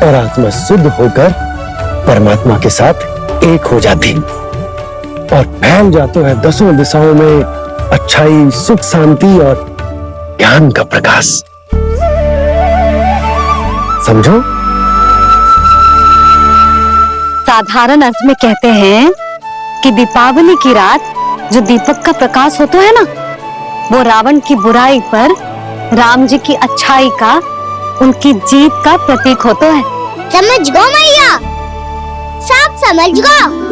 और आत्मा शुद्ध होकर परमात्मा के साथ एक हो जाती और फैल जाते हैं दसों दिशाओं में अच्छाई, सुख, शांति और ज्ञान का प्रकाश। समझो? साधारण अर्थ में कहते हैं कि दीपावली की रात जो दीपक का प्रकाश होता है ना, वो रावण की बुराई पर राम जी की अच्छाई का, उनकी जीत का प्रतीक होता है। समझ गो मैया, सब समझ गो।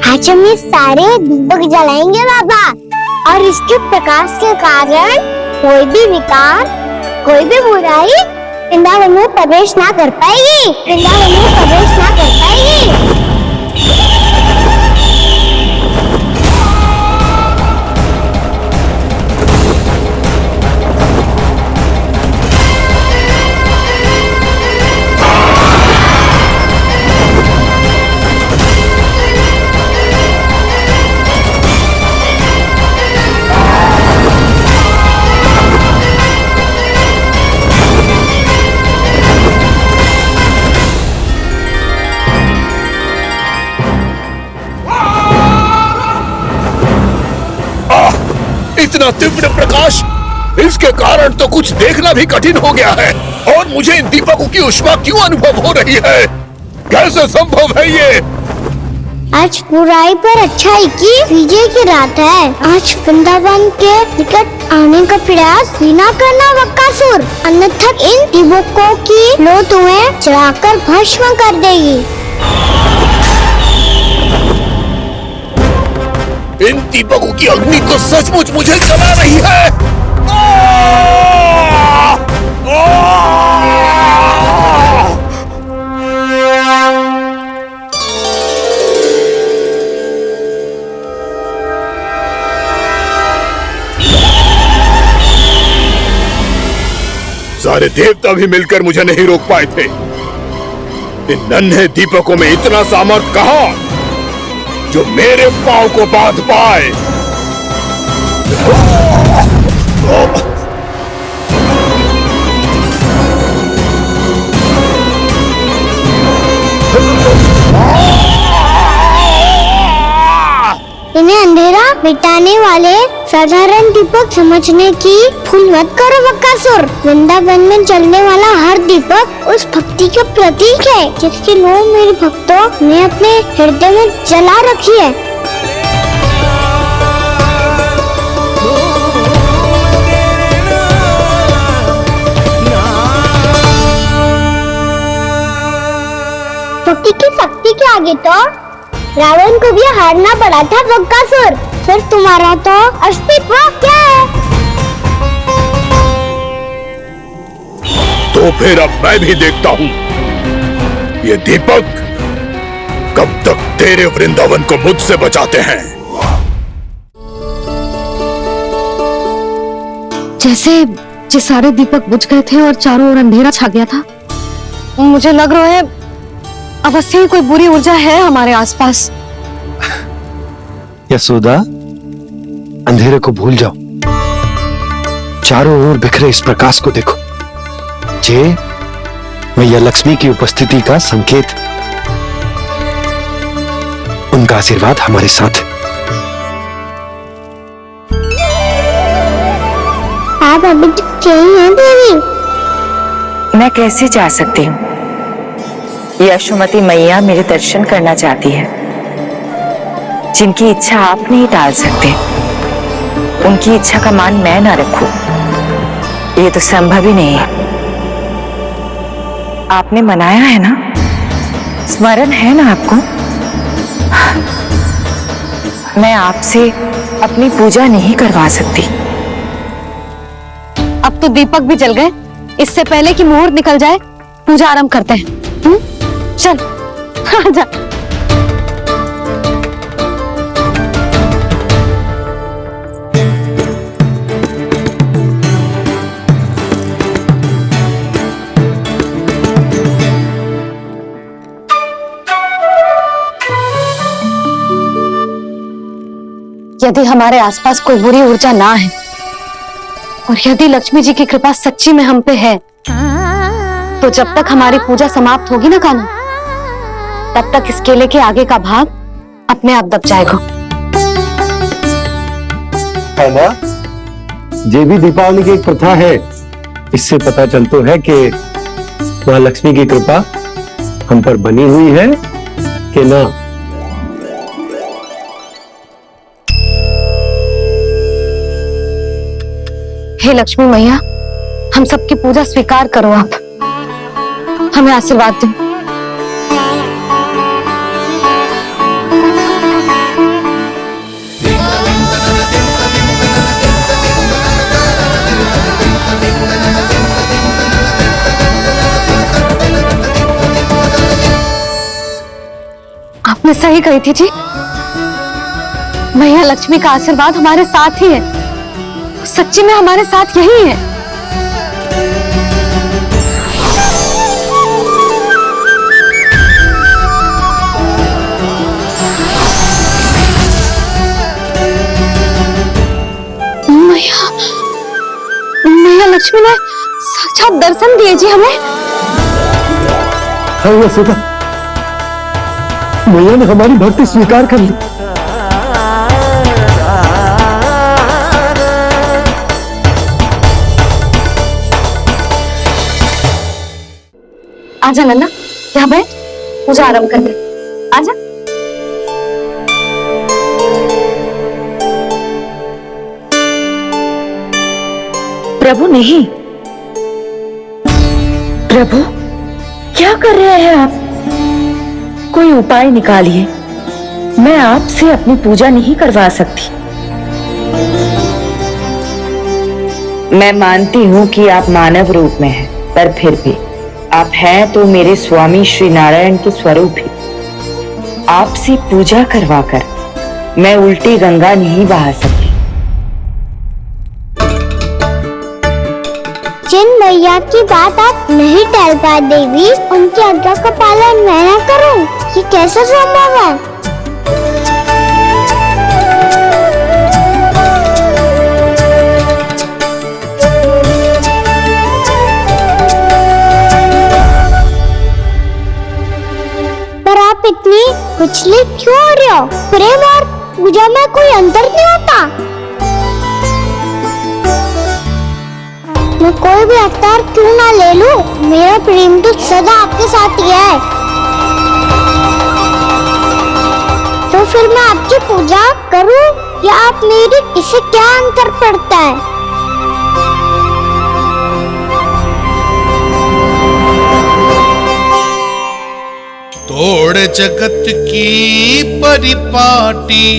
आज हम ये सारे दीपक जलाएंगे बाबा, और इसके प्रकाश के कारण कोई भी विकार, कोई भी बुराई वृंदावन में प्रवेश ना कर पाएगी, वृंदावन में प्रवेश ना कर पाएगी। इतना तीव्र प्रकाश, इसके कारण तो कुछ देखना भी कठिन हो गया है, और मुझे इन दीपकों की उष्मा क्यों अनुभव हो रही है? कैसे संभव है ये? आज बुराई पर अच्छाई की विजय की रात है। आज वृंदावन के निकट आने का प्रयास बिना करना बक्कासुर, अन्यथा इन दीपकों की लो तुम्हें जलाकर भस्म कर देगी। इन दीपकों की अग्नि तो सचमुच मुझे जला रही है। सारे देवता भी मिलकर मुझे नहीं रोक पाए थे। इन नन्हे दीपकों में इतना सामर्थ्य कहां जो मेरे पांव को बांध पाए। इन्हें अंधेरा मिटाने वाले साधारण दीपक समझने की भूल मत करो बक्कासुर। वृंदावन में जलने वाला हर दीपक उस भक्ति का प्रतीक है जिसकी लो मेरे भक्तों ने अपने हृदय में जला रखी है। शक्ति के आगे तो रावण को भी हारना पड़ा था बकासुर। फिर तुम्हारा तो अस्तित्व क्या है? तो फिर अब मैं भी देखता हूँ ये दीपक कब तक तेरे वृंदावन को मुझसे बचाते हैं। जैसे ये सारे दीपक बुझ गए थे और चारों ओर अंधेरा छा गया था, मुझे लग रहा है अवश्य ही कोई बुरी ऊर्जा है हमारे आसपास। यशोदा, अंधेरे को भूल जाओ, चारों ओर बिखरे इस प्रकाश को देखो। ये मैया लक्ष्मी की उपस्थिति का संकेत, उनका आशीर्वाद हमारे साथ है। आप अभी तक यही हैं देवी? मैं कैसे जा सकती हूँ? यशोमती मैया मेरे दर्शन करना चाहती है। जिनकी इच्छा आप नहीं टाल सकते, उनकी इच्छा का मान मैं ना रखूं, ये तो संभव ही नहीं है। आपने मनाया है ना, स्मरण है ना आपको? मैं आपसे अपनी पूजा नहीं करवा सकती। अब तो दीपक भी जल गए, इससे पहले कि मुहूर्त निकल जाए पूजा आरंभ करते हैं। चल आजा। यदि हमारे आसपास कोई बुरी ऊर्जा ना है और यदि लक्ष्मी जी की कृपा सच्ची में हम पे है, तो जब तक हमारी पूजा समाप्त होगी ना कान्हा, तब तक इस केले के आगे का भाग अपने आप दब जाएगा। है ना? ये भी दीपावली की एक प्रथा है। इससे पता चलता है कि मां लक्ष्मी की कृपा हम पर बनी हुई है कि ना। हे लक्ष्मी मैया, हम सबकी पूजा स्वीकार करो, आप हमें आशीर्वाद दो। आपने सही कही थी जी, मैया लक्ष्मी का आशीर्वाद हमारे साथ ही है, सच्ची में हमारे साथ यही है। मैया लक्ष्मी ने साक्षात दर्शन दिए जी हमें। हाँ यशोदा, मैया ने हमारी भक्ति स्वीकार कर ली। आजा नन्ना, यहाँ बैठ, पूजा आरंभ कर दे। आजा। प्रभु नहीं, प्रभु क्या कर रहे हैं आप? कोई उपाय निकालिए, मैं आपसे अपनी पूजा नहीं करवा सकती। मैं मानती हूँ कि आप मानव रूप में हैं, पर फिर भी आप हैं तो मेरे स्वामी श्री नारायण के स्वरूप ही। आपसे पूजा करवाकर मैं उल्टी गंगा नहीं बहा सकती। जिन मैया की बात आप नहीं टाल पाए देवी, उनकी आज्ञा का पालन मैं ना करूं, ये कैसे संभव है? पर आप इतनी विचलित क्यों हो रहे हो? प्रेम और पूजा में कोई अंतर नहीं होता। मैं कोई भी अवतार क्यों ना ले लूं, मेरा प्रेम तो सदा आपके साथ ही है। तो फिर मैं आपकी पूजा करूं या आप मेरी, इससे क्या अंतर पड़ता है? छोड़ जगत की परिपाटी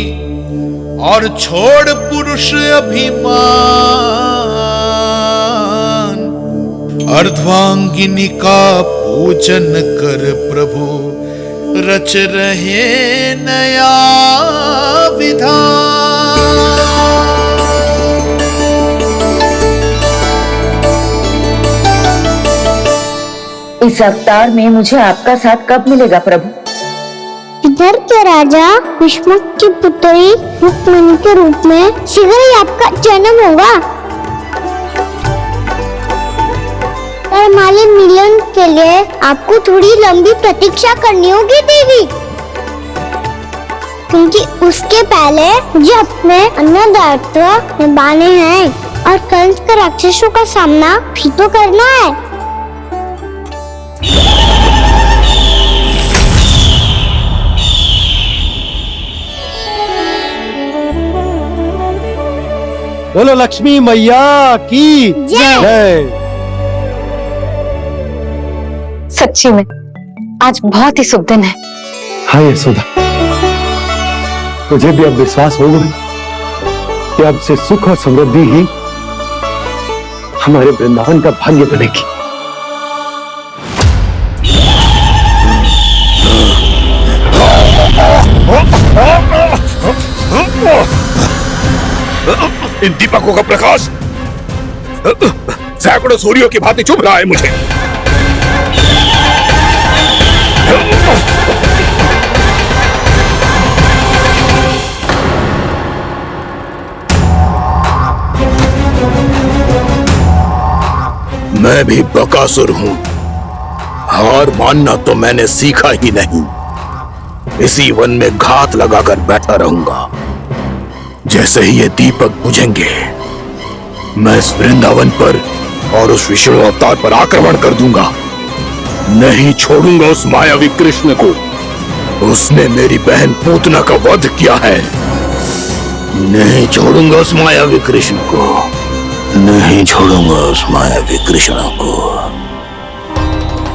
और छोड़ पुरुष अभिमान, अर्धांगिनी का पूजन कर प्रभु रच रहे नया विधान। इस अवतार में मुझे आपका साथ कब मिलेगा प्रभु? इधर के राजा भीष्म की पुत्री रुक्मिणी के रूप में शीघ्र ही आपका जन्म होगा। हमारे मिलन के लिए आपको थोड़ी लंबी प्रतीक्षा करनी होगी देवी, क्योंकि उसके पहले मुझे अपने अन्य दायित्व निभाने हैं और कंस के राक्षसों का सामना भी तो करना है। बोलो लक्ष्मी मैया की जय। सच्ची में आज बहुत ही शुभ दिन है। हाँ यशोदा, मुझे भी अब विश्वास हो गया कि अब से सुख और समृद्धि ही हमारे वृंदावन का भाग्य बनेगी। इन दीपकों का प्रकाश सैकड़ों सूर्यों की भांति चुभ रहा है मुझे। मैं भी बकासुर हूं, हार मानना तो मैंने सीखा ही नहीं। इसी वन में घात लगाकर बैठा रहूंगा। जैसे ही ये दीपक बुझेंगे, मैं इस वृंदावन पर और उस विष्णु अवतार पर आक्रमण कर दूंगा। नहीं छोड़ूंगा उस मायावी कृष्ण को। उसने मेरी बहन पूतना का वध किया है। नहीं छोड़ूंगा उस मायावी कृष्ण को। नहीं छोड़ूंगा उस मायावी कृष्ण को।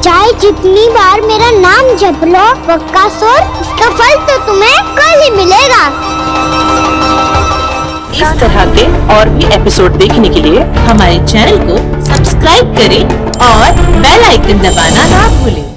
चाहे जितनी बार मेरा नाम जप लो बकासुर, इसका फल तो तुम्हें कल ही मिलेगा। इस तरह के और भी एपिसोड देखने के लिए हमारे चैनल को सब्सक्राइब करें और बेल आइकन दबाना ना भूलें।